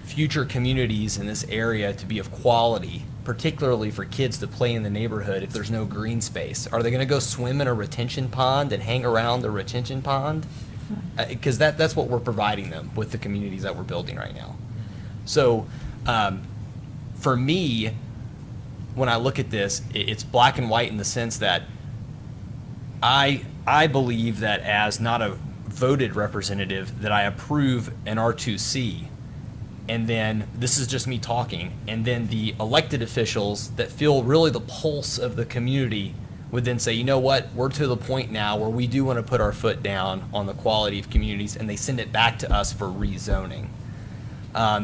future communities in this area to be of quality, particularly for kids to play in the neighborhood if there's no green space. Are they going to go swim in a retention pond and hang around the retention pond? Because that's what we're providing them with the communities that we're building right now. So for me, when I look at this, it's black and white in the sense that I believe that as not a voted representative that I approve an R2C. And then, this is just me talking, and then the elected officials that feel really the pulse of the community would then say, you know what, we're to the point now where we do want to put our foot down on the quality of communities, and they send it back to us for rezoning.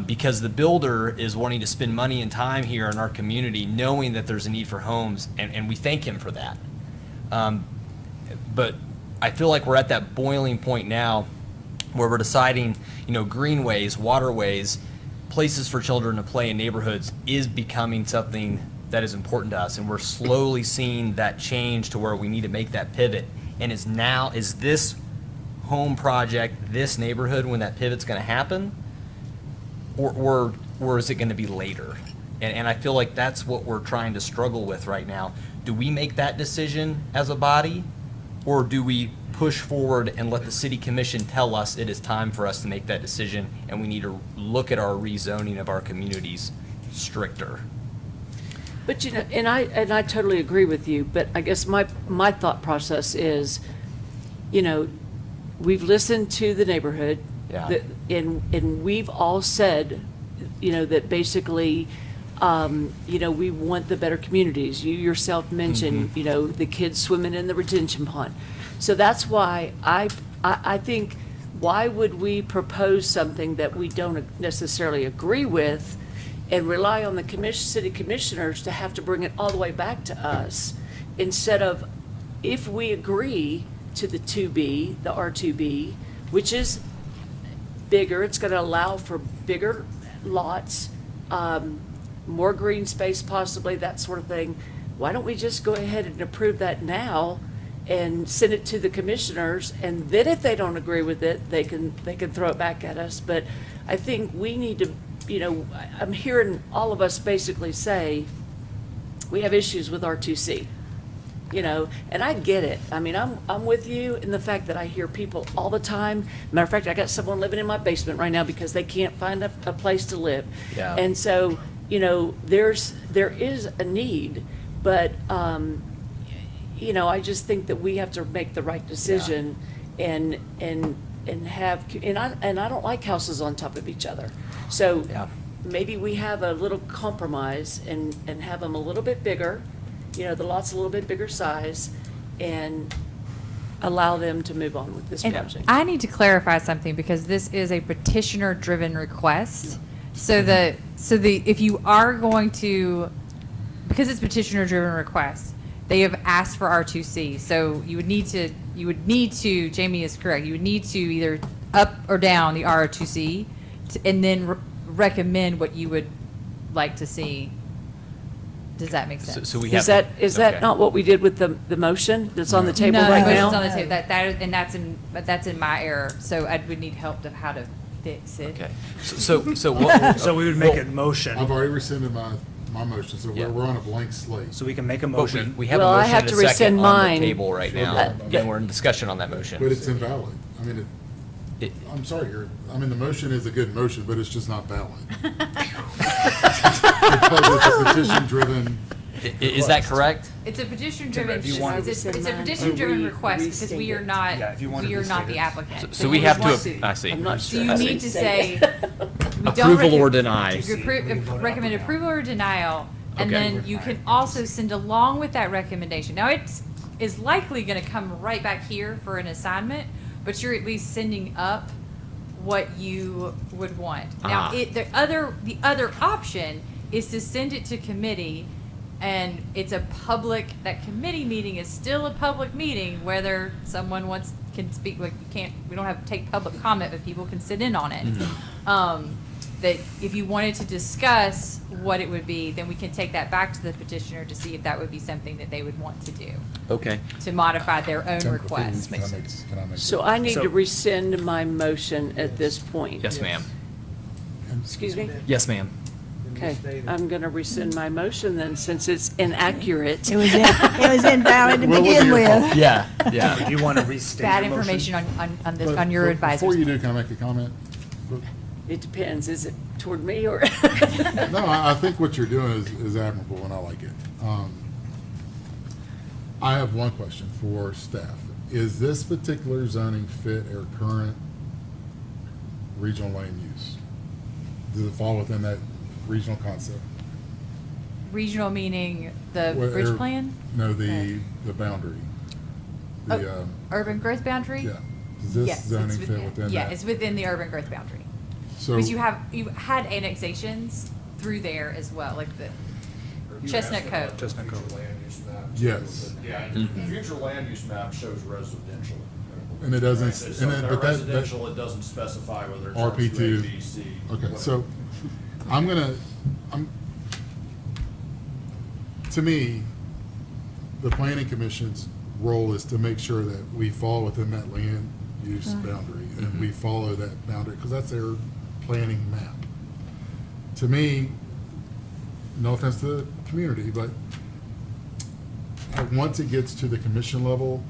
Because the builder is wanting to spend money and time here in our community knowing that there's a need for homes, and we thank him for that. But I feel like we're at that boiling point now where we're deciding, greenways, waterways, places for children to play in neighborhoods is becoming something that is important to us, and we're slowly seeing that change to where we need to make that pivot. And is this home project, this neighborhood, when that pivot's going to happen, or is it going to be later? And I feel like that's what we're trying to struggle with right now. Do we make that decision as a body, or do we push forward and let the city commission tell us it is time for us to make that decision and we need to look at our rezoning of our communities stricter? But and I totally agree with you, but I guess my thought process is, we've listened to the neighborhood. Yeah. And we've all said, that basically, we want the better communities. You yourself mentioned, the kids swimming in the retention pond. So that's why I think, why would we propose something that we don't necessarily agree with and rely on the city commissioners to have to bring it all the way back to us, instead of, if we agree to the 2B, the R2B, which is bigger, it's going to allow for bigger lots, more green space possibly, that sort of thing. Why don't we just go ahead and approve that now and send it to the commissioners, and then if they don't agree with it, they can throw it back at us. But I think we need to, I'm hearing all of us basically say we have issues with R2C, and I get it. I mean, I'm with you in the fact that I hear people all the time. Matter of fact, I got someone living in my basement right now because they can't find a place to live. Yeah. And so, there is a need, but I just think that we have to make the right decision and have, and I don't like houses on top of each other. So maybe we have a little compromise and have them a little bit bigger, the lot's a little bit bigger size, and allow them to move on with this And project. I need to clarify something, because this is a petitioner-driven request. So if you are going to, because it's petitioner-driven request, they have asked for R2C. So you would need to, Jamie is correct, you would need to either up or down the R2C and then recommend what you would like to see. Does that make sense? So we Is have. that not what we did with the motion that's on the table No, right the now? motion's on the table, but that's in my error, so I would need help to how to fix it. Okay. So what? So we would make a motion. I've already rescinded my motion, so we're on a blank slate. So we can make a But motion. we have Well, a I motion have and to a second rescind on mine. the table right now, and we're in discussion on that motion. But it's invalid. I mean, I'm sorry, I mean, the motion is a good motion, but it's just not valid. Because it's a petition-driven. Is that correct? It's a petition-driven, If you want to it's a rescind mine, petition-driven or request because we are not, Yeah, if you want to we are not restate the it. applicant. So we have want to, I see. I'm not So sure. you I need would to say- say. we don't Approval or recom- deny. Recommend approval or denial, and Okay. then you can also send along with that recommendation. Now, it is likely gonna come right back here for an assignment, but you're at least sending up what you would want. Now, Ah. the other option is to send it to committee, and it's a public, that committee meeting is still a public meeting, whether someone can speak, like, we don't have to take public comment, but people can sit in on it. That if you wanted to discuss what it would be, then we can take that back to the petitioner to see if that would be something that they would want to do, Okay. to modify their own Can I request. make- can I make So that? I need So- to rescind my motion at this point. Yes, ma'am. Excuse me? Yes, ma'am. Okay, I'm gonna rescind my motion then, since it's inaccurate. It was invalid to Well, it wasn't begin your with. fault. Yeah, Do yeah. you want to restate Bad your motion? information on this, But- on your but advisor's. Before you do, can I make a comment? It depends, is it toward me or? No, I think what you're doing is admirable, and I like it. I have one question for staff. Is this particular zoning fit our current regional land use? Does it fall within that regional concept? Regional meaning the Where- bridge plan? No, the boundary. The, Urban growth boundary? yeah. Does this Yes, it's zoning fit within that? Yeah, it's within the urban growth boundary. So, Because you had annexations through there as well, like the Chestnut Cove. Chestnut Cove. yes. Yeah, Mhm. the future land use map shows residential. And it doesn't, Right, and so then, they're but that. residential, it doesn't specify whether it's RP2. R2, A, B, C. Okay, whatever. so to me, the planning commission's role is to make sure that we fall within that land use boundary and we follow that boundary, because that's their planning map. To me, no offense to the community, but once it gets to the commission level,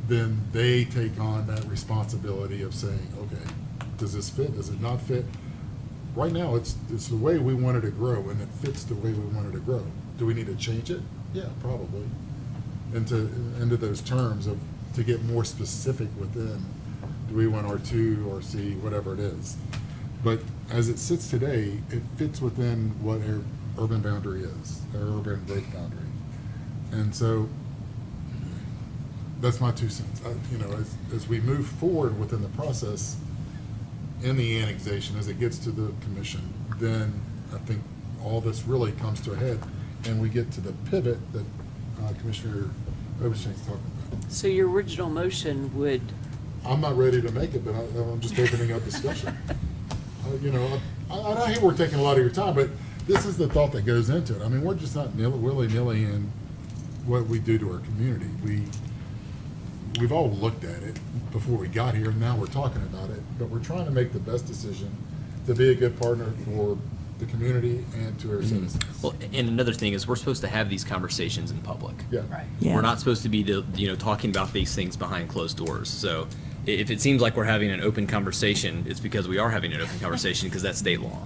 then they take on that responsibility of saying, okay, does this fit, does it not fit? Right now, it's the way we wanted to grow, and it fits the way we wanted to grow. Do we need to change it? Yeah, probably. Into those terms of, to get more specific within, do we want R2 or C, whatever it is. But as it sits today, it fits within what our urban boundary is, our urban growth boundary. And so, that's my 2 cents. As we move forward within the process in the annexation, as it gets to the commission, then I think all this really comes to a head, and we get to the pivot that Commissioner Obenshane's talking about. So your original motion would, I'm not ready to make it, but I'm just opening up discussion. I hear we're taking a lot of your time, but this is the thought that goes into it. I mean, we're just not willy-nilly in what we do to our community. We've all looked at it before we got here, and now we're talking about it, but we're trying to make the best decision to be a good partner for the community and to our citizens. Well, and another thing is we're supposed to have these conversations in public. Yeah. Yeah. We're not supposed to be, talking about these things behind closed doors. So if it seems like we're having an open conversation, it's because we are having an open conversation because that's state law.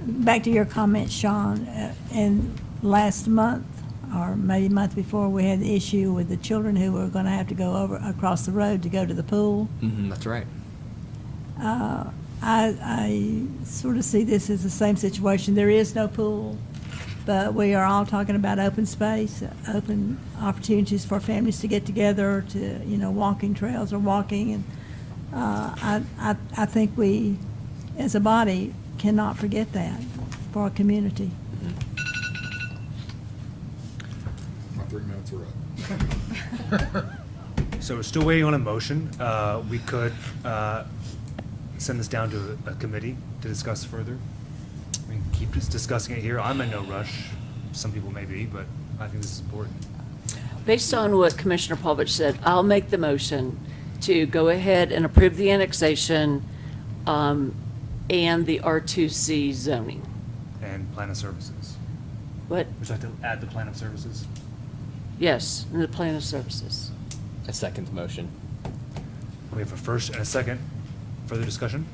Back to your comment, Sean, and last month, or maybe month before, we had the issue with the children who were gonna have to go across the road to go to the pool. That's right. I sort of see this as the same situation. There is no pool, but we are all talking about open space, open opportunities for families to get together, to, walking trails or walking. And I think we, as a body, cannot forget that for our community. My 3 minutes are up. So we're still waiting on a motion. We could send this down to a committee to discuss further. We can keep just discussing it here. I'm in no rush. Some people may be, but I think this is important. based on what Commissioner Pavlich said, I'll make the motion to go ahead and approve the annexation and the R2C zoning. And plan of services. What? Would you like to add the plan of services? Yes, and the plan of services. I second the motion. We have a first and a second. Further discussion?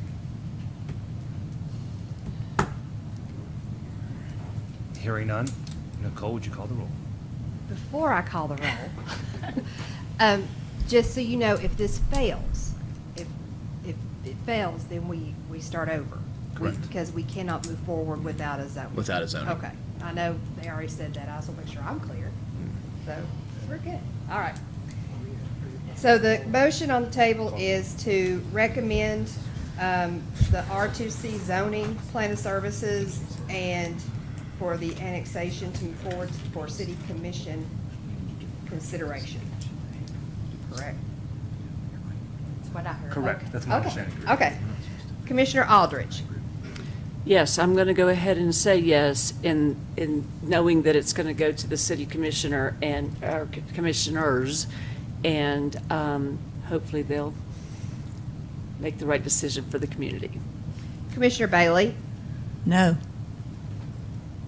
Hearing none. Nicole, would you call the roll? Before I call the roll, just so you know, if this fails, if it fails, then we start over. Correct. Because we cannot move forward without a zoning. Without a zoning. Okay. I know they already said that. I just want to make sure I'm clear. So, we're good. All right. So the motion on the table is to recommend the R2C zoning plan of services and for the annexation to move forward for city commission consideration. Correct? That's what I heard. Correct. Okay. That's my Okay. understanding. Okay. Commissioner Aldridge. Yes, I'm going to go ahead and say yes in knowing that it's going to go to the city commissioner and our commissioners, and hopefully they'll make the right decision for the community. Commissioner Bailey. No.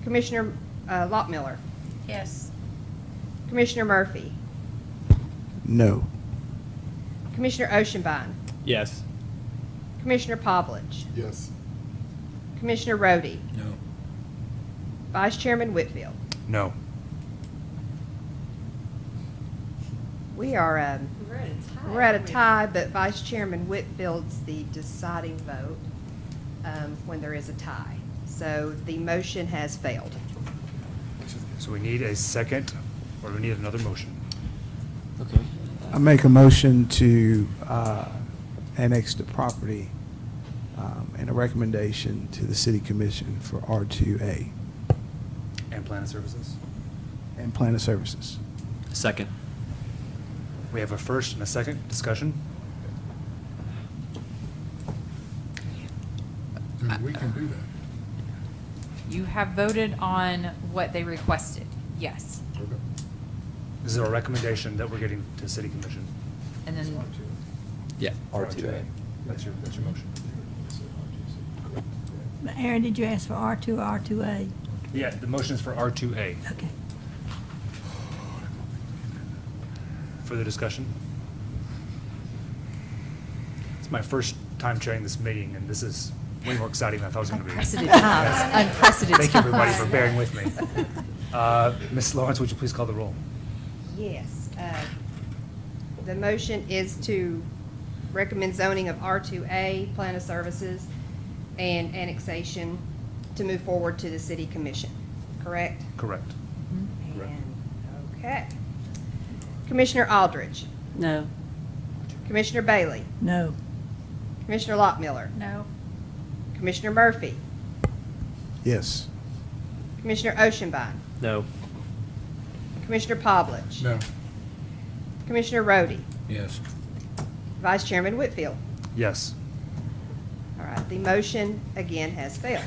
Commissioner Lockmiller. Yes. Commissioner Murphy. No. Commissioner Oceanbine. Yes. Commissioner Pavlich. Yes. Commissioner Rhodey. No. Vice Chairman Whitfield. No. We are, we're at a tie, but Vice Chairman Whitfield's the deciding vote when there is a tie. So the motion has failed. So we need a second, or we need another motion. Okay. I make a motion to annex the property and a recommendation to the city commission for R2A And plan of services. and plan of services. Second. We have a first and a second. Discussion? We can do that. You have voted on what they requested, yes. Okay. This is a recommendation that we're getting to city commission. And then, Yeah. R2A. That's your motion. Aaron, did you ask for R2 or R2A? Yeah, the motion is for R2A. Okay. Further discussion? It's my first time chairing this meeting, and this is way more exciting than I thought it was going to be. Unprecedented times. Unprecedented Thank you, everybody, for times. bearing with me. Ms. Lawrence, would you please call the roll? Yes. The motion is to recommend zoning of R2A, plan of services, and annexation to move forward to the city commission, correct? Correct. And, okay. Commissioner Aldridge. No. Commissioner Bailey. No. Commissioner Lockmiller. no. Commissioner Murphy. Yes. Commissioner Oceanbine. No. Commissioner Pavlich. No. Commissioner Rhodey. Yes. Vice Chairman Whitfield. Yes. All right, the motion again has failed.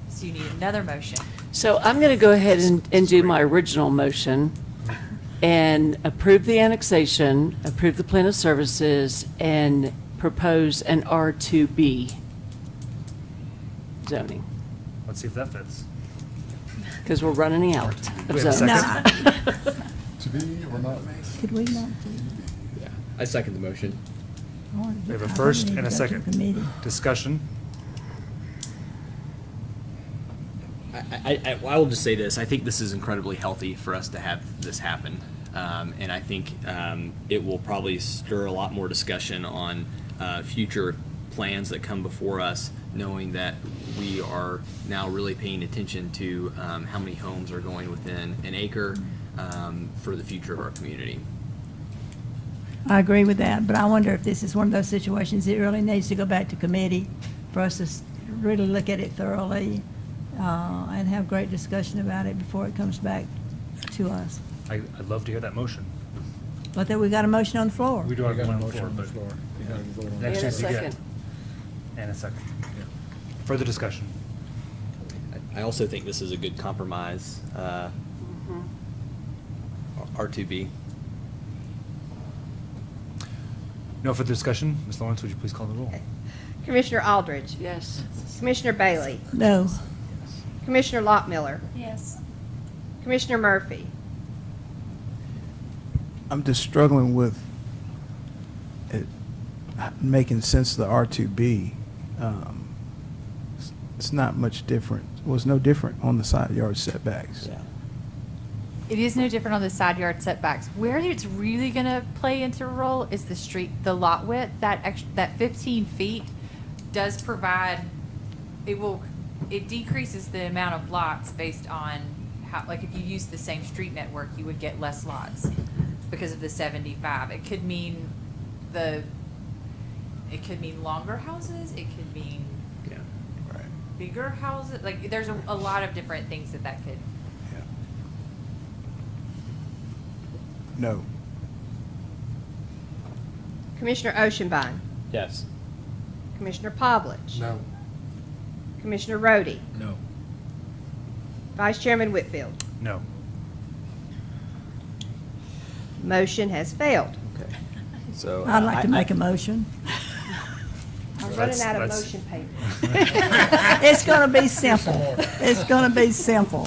So you need another motion. So I'm going to go ahead and do my original motion and approve the annexation, approve the plan of services, and propose an R2B zoning, Let's see if that fits. because we're running out Do we of have a zones. second? To be or not? Could we not do? Yeah. I second the motion. I wanna We have get- a I first think we and a need to go to second. committee. Discussion? I will just say this, I think this is incredibly healthy for us to have this happen. And I think it will probably stir a lot more discussion on future plans that come before us, knowing that we are now really paying attention to how many homes are going within an acre for the future of our community. I agree with that, but I wonder if this is one of those situations that really needs to go back to committee for us to really look at it thoroughly and have great discussion about it before it comes back to us. I'd love to hear that motion. But then we got a motion on the floor. We do have got a one on the motion floor, on the but floor. You gotta vote on next And a chance you get. second. And a second. Further discussion? I also think this is a good compromise. R2B. No further discussion? Ms. Lawrence, would you please call the roll? Commissioner Aldridge. Yes. Commissioner Bailey. No. Commissioner Lockmiller. Yes. Commissioner Murphy. I'm just struggling with it. making sense of the R2B, it's not much different, was no different on the side yard setbacks. Yeah. It is no different on the side yard setbacks. Where it's really gonna play into a role is the street, the lot width. That 15 feet does provide, it decreases the amount of lots based on how, like if you use the same street network, you would get less lots because of the 75. It could mean longer houses, it could mean bigger houses, like there's a lot of different things that could. No. Commissioner Oshinbain, Yes. Commissioner Pavlich, No. Commissioner Rhodey, No. Vice Chairman Whitfield. No. Motion has failed. Okay. So. I'd like to make a motion. I'm running out of Let's- motion paper. It's gonna be simple. It's gonna be simple.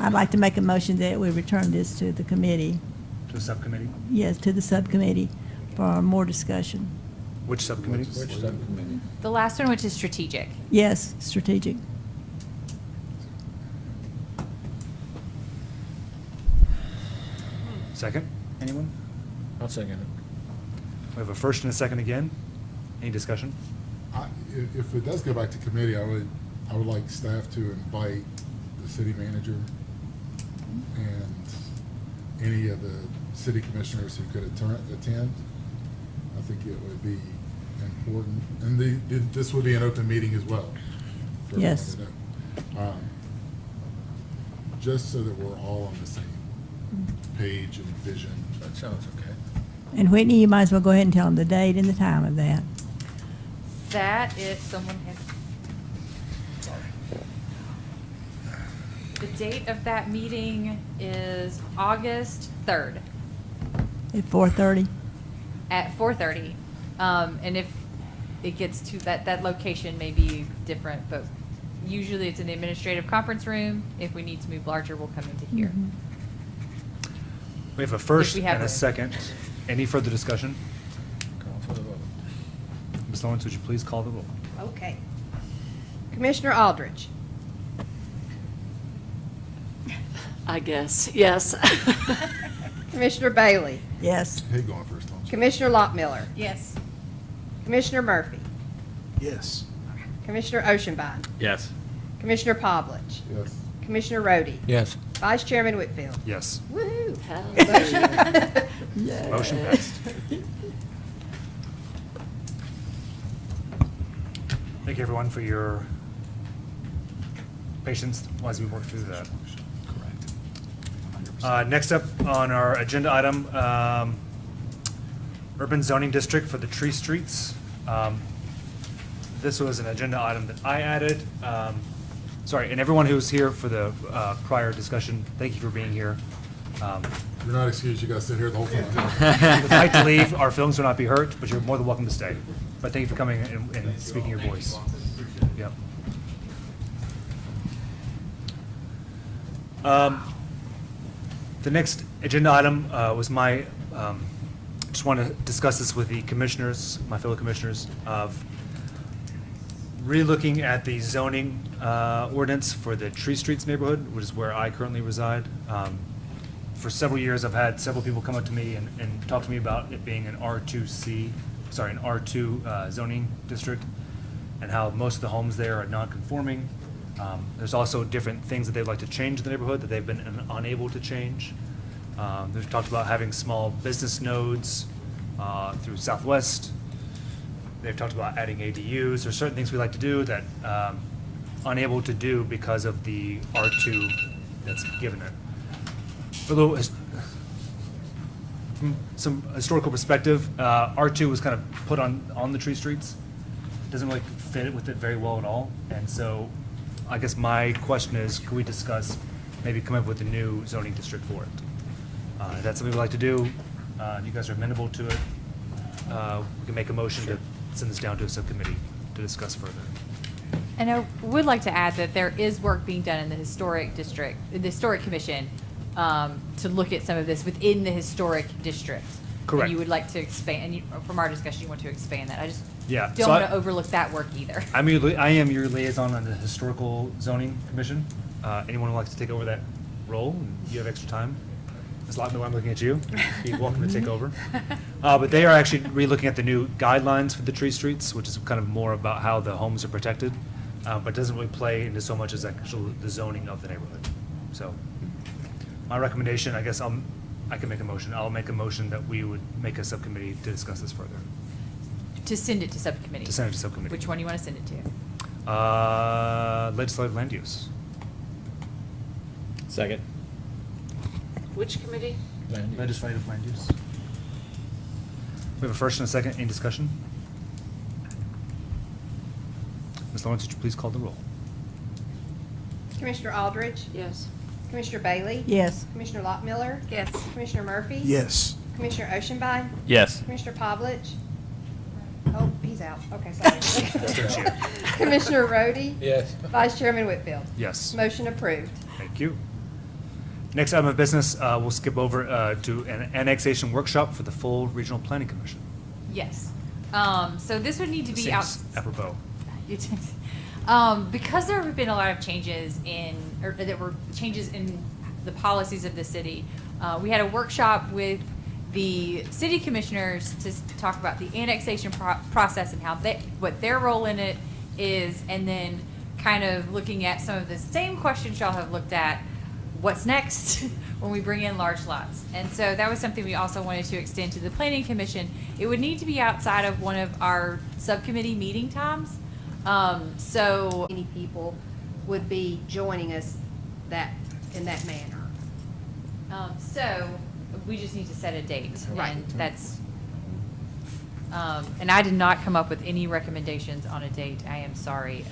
I'd like to make a motion that we return this to the committee, To the subcommittee? yes, to the subcommittee for more discussion. Which subcommittee? Which subcommittee? The last one, which is strategic. Yes, strategic. Second? Anyone? I'll second it. We have a first and a second again. Any discussion? If it does go back to committee, I would like staff to invite the city manager and any of the city commissioners who could attend. I think it would be important, and this would be an open meeting as well. for everyone Yes. to know. Just so that we're all on the same page and vision. That sounds okay. And Whitney, you might as well go ahead and tell them the date and the time of that. That if someone has. The date of that meeting is August 3rd At 4:30? at 4:30. And if it gets to that location may be different, but usually it's in the administrative conference room. If we need to move larger, we'll come into here. Mhm. We have a first we have and a a- second. Any further discussion? Call for the vote. Ms. Lawrence, would you please call the roll? Okay. Commissioner Aldridge, I guess, yes. Commissioner Bailey, Yes. Hey, going first, Tom. Commissioner Lockmiller, Yes. Commissioner Murphy, Yes. Commissioner Oshinbain, Yes. Commissioner Pavlich, Yes. Commissioner Rhodey, Yes. Vice Chairman Whitfield. Yes. Woo-hoo. Hallelujah. Yeah. Motion passed. Thank you, everyone, for your patience as we work through that. Next up on our agenda item, urban zoning district for the tree streets. This was an agenda item that I added. Sorry, and everyone who was here for the prior discussion, thank you for being here. You're not excused, you guys sit here the whole time. If you'd like to leave, our feelings will not be hurt, but you're more than welcome to stay. But thank you for coming and speaking your voice. Yep. The next agenda item was just want to discuss this with the commissioners, my fellow commissioners, of re-looking at the zoning ordinance for the Tree Streets neighborhood, which is where I currently reside. For several years, I've had several people come up to me and talk to me about it being an R2 zoning district, and how most of the homes there are non-conforming. There's also different things that they'd like to change in the neighborhood that they've been unable to change. They've talked about having small business nodes through Southwest. They've talked about adding ADUs. There's certain things we like to do that unable to do because of the R2 that's given it. From some historical perspective, R2 was kind of put on the tree streets. Doesn't really fit with it very well at all. And so I guess my question is, could we discuss maybe come up with a new zoning district for it? If that's something we'd like to do. You guys are amenable to it. We can make a motion to send this down to a subcommittee to discuss further. And I would like to add that there is work being done in the historic district, the historic commission, to look at some of this within the historic district. Correct. And you would like to expand, and from our discussion, you want to expand that. I just Yeah, don't so want I- to overlook that work either. I am your liaison on the Historical Zoning Commission. Anyone who likes to take over that role, and you have extra time, as long as I'm looking at you, be welcome to take over. But they are actually re-looking at the new guidelines for the tree streets, which is kind of more about how the homes are protected, but doesn't really play into so much as actual the zoning of the neighborhood. So my recommendation, I guess I can make a motion. I'll make a motion that we would make a subcommittee to discuss this further. To send it to subcommittee. To send it to subcommittee. Which one do you want to send it to? Legislative land use. Second. Which committee? Legislative land use. We have a first and a second. Any discussion? Ms. Lawrence, would you please call the roll? Commissioner Aldridge? Yes. Commissioner Bailey? Yes. Commissioner Lockmiller? Yes. Commissioner Murphy? Yes. Commissioner Oceanbine? Yes. Commissioner Pavlich? Oh, he's out. Okay, sorry. That's it. Commissioner Rhodey? Yes. Vice Chairman Whitfield? Yes. Motion approved. Thank you. Next item of business, we'll skip over to an annexation workshop for the full Regional Planning Commission. Yes. So this would need to be out. Seems apropos. Because there have been a lot of changes or there were changes in the policies of the city, we had a workshop with the city commissioners to talk about the annexation process and what their role in it is, and then kind of looking at some of the same questions y'all have looked at. What's next when we bring in large lots? And so that was something we also wanted to extend to the Planning Commission. It would need to be outside of one of our subcommittee meeting times. So Many people would be joining us in that manner. So we just need to set a date. Right. And that's, and I did not come up with any recommendations on a date. I am sorry.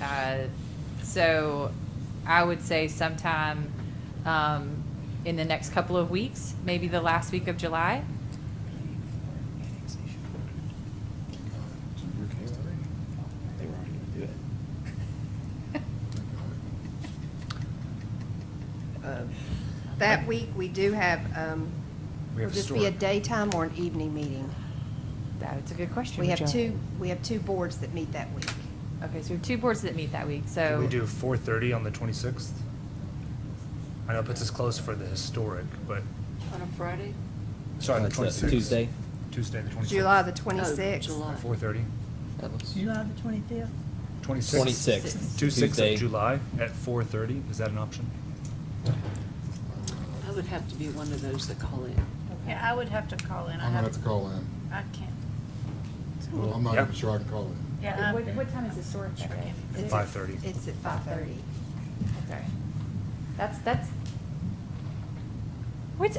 So I would say sometime in the next couple of weeks, maybe the last week of July. They were already going to do it. That week, we do have, We have will this be a historic. daytime or an evening meeting? That's a good question. We have Michelle. two boards that meet that week. Okay, so we have two boards that meet that week, so. Can we do 4:30 on the 26th? I know it puts us close for the historic, but, On a Friday? sorry, the That's, 26th. Tuesday. Tuesday, the 26th. July the Oh, 26th. July. 4:30. July the 25th? 26th. 26th. 26th Tuesday. of July at 4:30. Is that an option? I would have to be one of those that call in. Yeah, I would have to call in. I'm gonna have to call in. I can't. Well, I'm not Yeah. even sure I can call in. Yeah. What time is historic that day? It's at- 5:30. It's at 5:30. Okay. That's,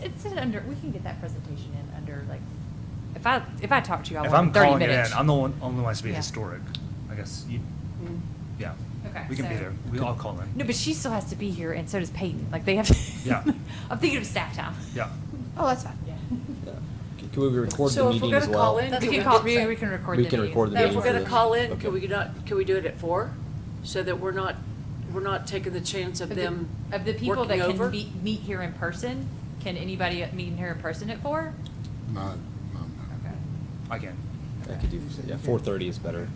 it's under, we can get that presentation in under like, if I talk to you, I'll If want I'm 30 calling it minutes. in, I'm the only one who wants to be Yeah. historic. I guess you, yeah. Okay, We can be so- there. We all call in. No, but she still has to be here, and so does Peyton. Like, they have to. Yeah. I'm thinking of staff time. Yeah. Oh, that's fine. Can we record So the if we're meeting as gonna call well? in, We can can we call, get- we can record We the can meeting. record the Now, if meeting we're gonna for the- call in, okay. can we do it at 4? So that we're not taking the chance of them Of the people that working over? can meet here in person, can anybody meet here in person at 4? Not, Okay. I can. I could do, yeah, 4:30 is better.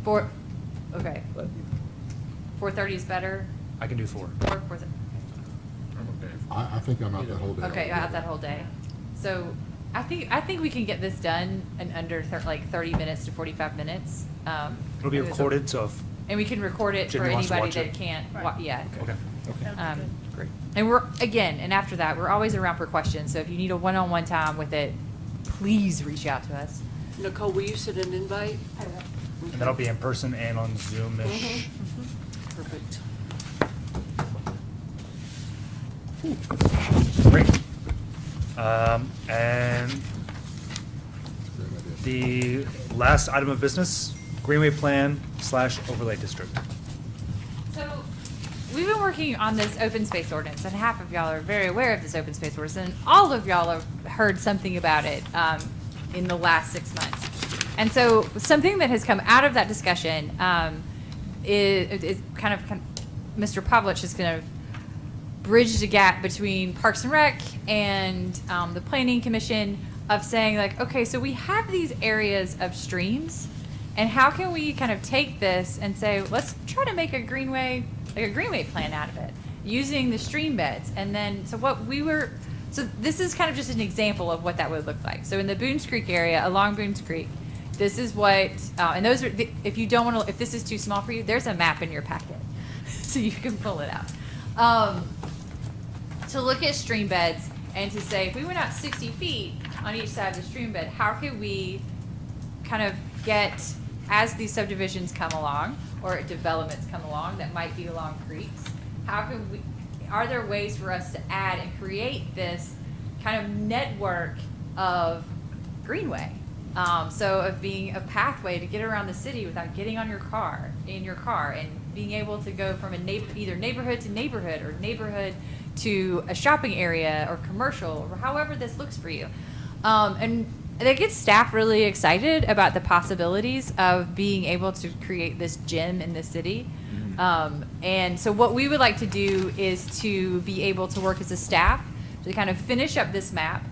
4, okay. But 4:30 is better? I can do 4. 4. I think I'm out that whole day. Okay, out that whole day. So I think we can get this done in under like 30 minutes to 45 minutes. It'll be recorded, so if And we can record it for Jimmy wants to anybody watch that it. can't, Right. yeah. Okay. Great. And we're, again, and after that, we're always around for questions. So if you need a one-on-one time with it, please reach out to us. Nicole, will you send an invite? I will. And that'll be in person and on Zoom-ish. Perfect. Great. And the last item of business, Greenway Plan / Overlay District. So we've been working on this open space ordinance, and half of y'all are very aware of this open space ordinance, and all of y'all have heard something about it in the last 6 months. And so something that has come out of that discussion is kind of Mr. Pavlich is going to bridge the gap between Parks and Rec and the Planning Commission of saying like, okay, so we have these areas of streams, and how can we kind of take this and say, let's try to make a greenway, like a greenway plan out of it, using the stream beds. And then, so this is kind of just an example of what that would look like. So in the Boones Creek area, along Boones Creek, this is what, and those are, if you don't want to, if this is too small for you, there's a map in your packet, so you can pull it out. To look at stream beds and to say, if we went out 60 feet on each side of the stream bed, how could we kind of get, as these subdivisions come along, or developments come along that might be along creeks, how can we, are there ways for us to add and create this kind of network of greenway? So of being a pathway to get around the city without getting in your car, and being able to go from either neighborhood to neighborhood, or neighborhood to a shopping area or commercial, or however this looks for you. And that gets staff really excited about the possibilities of being able to create this gem in the city. And so what we would like to do is to be able to work as a staff to kind of finish up this map,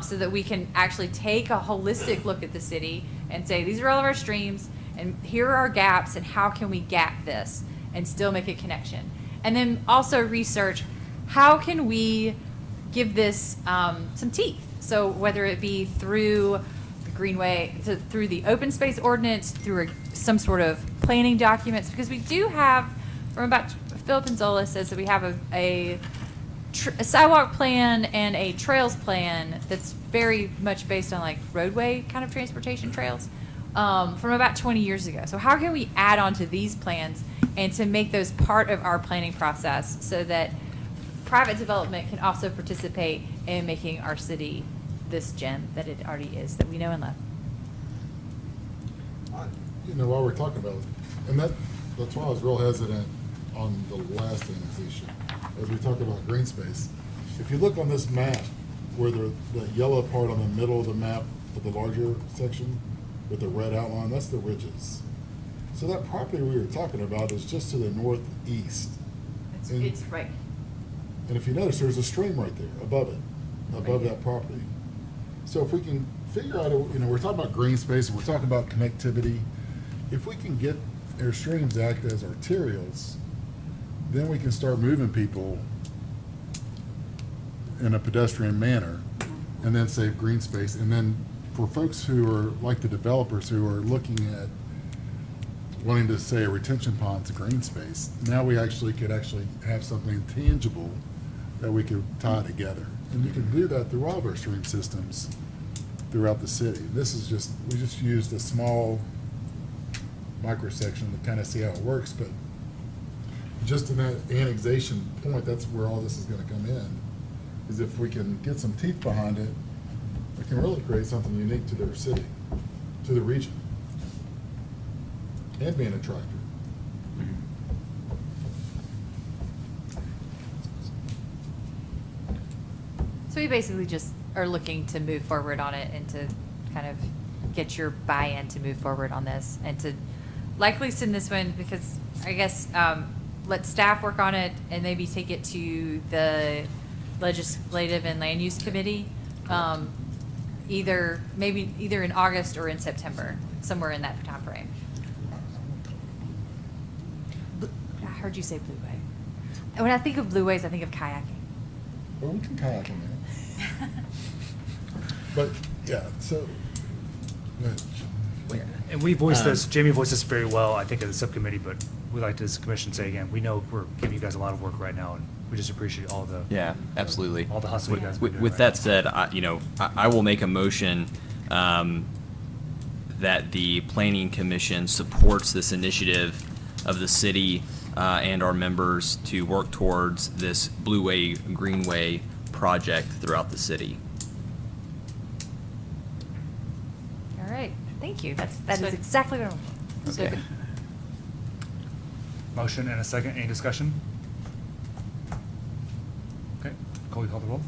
so that we can actually take a holistic look at the city and say, these are all of our streams, and here are our gaps, and how can we gap this and still make a connection? And then also research, how can we give this some teeth? So whether it be through the Greenway, through the open space ordinance, through some sort of planning documents, because we do have, from about, Philip Zola says that we have a sidewalk plan and a trails plan that's very much based on like roadway kind of transportation trails from about 20 years ago. So how can we add on to these plans and to make those part of our planning process so that private development can also participate in making our city this gem that it already is, that we know and love? You know, while we're talking about it, and that's why I was real hesitant on the last annexation, as we talk about green space. If you look on this map, where the yellow part on the middle of the map of the larger section with the red outline, that's the ridges. So that property we were talking about is just to the northeast. It's right. And if you notice, there's a stream right there above it, above that property. So if we can figure out, you know, we're talking about green space, and we're talking about connectivity. If we can get our streams act as arterials, then we can start moving people in a pedestrian manner, and then save green space. And then for folks who are like the developers who are looking at wanting to say a retention pond's green space, now we could actually have something tangible that we could tie together. And you can do that through all of our stream systems throughout the city. This is just, we just used a small microsection to kind of see how it works, but just in that annexation point, that's where all this is gonna come in, is if we can get some teeth behind it, we can really create something unique to their city, to the region, and be an attractor. So we basically just are looking to move forward on it and to kind of get your buy-in to move forward on this, and to likely send this one, because I guess let staff work on it and maybe take it to the Legislative and Land Use Committee, either in August or in September, somewhere in that time frame. I heard you say Blue Way. And when I think of Blue Ways, I think of kayaking. Well, we can kayak in there. But, yeah, so, go ahead. And we voiced this, Jamie voiced this very well, I think, at the subcommittee, but we'd like to, as a commission, say again, we know we're giving you guys a lot of work right now, and we just appreciate all the. Yeah, absolutely. All the hustle you guys have been doing With right that now. said, I will make a motion that the Planning Commission supports this initiative of the city and our members to work towards this Blue Way, Greenway project throughout the city. All right, thank you. That is exactly what I want. Okay. Motion and a second, any discussion? Okay, Cole, you call the roll?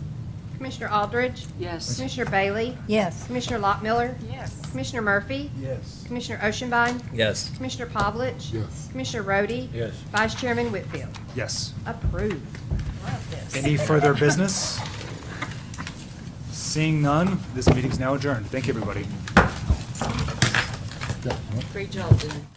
Commissioner Aldridge? Yes. Commissioner Bailey? Yes. Commissioner Lockmiller? Yes. Commissioner Murphy? Yes. Commissioner Oceanbine? Yes. Commissioner Pavlich? Yes. Commissioner Rhodey? Yes. Vice Chairman Whitfield? Yes. Approved. Love this. Any further business? Seeing none, this meeting's now adjourned. Thank you, everybody. Great job, Dan.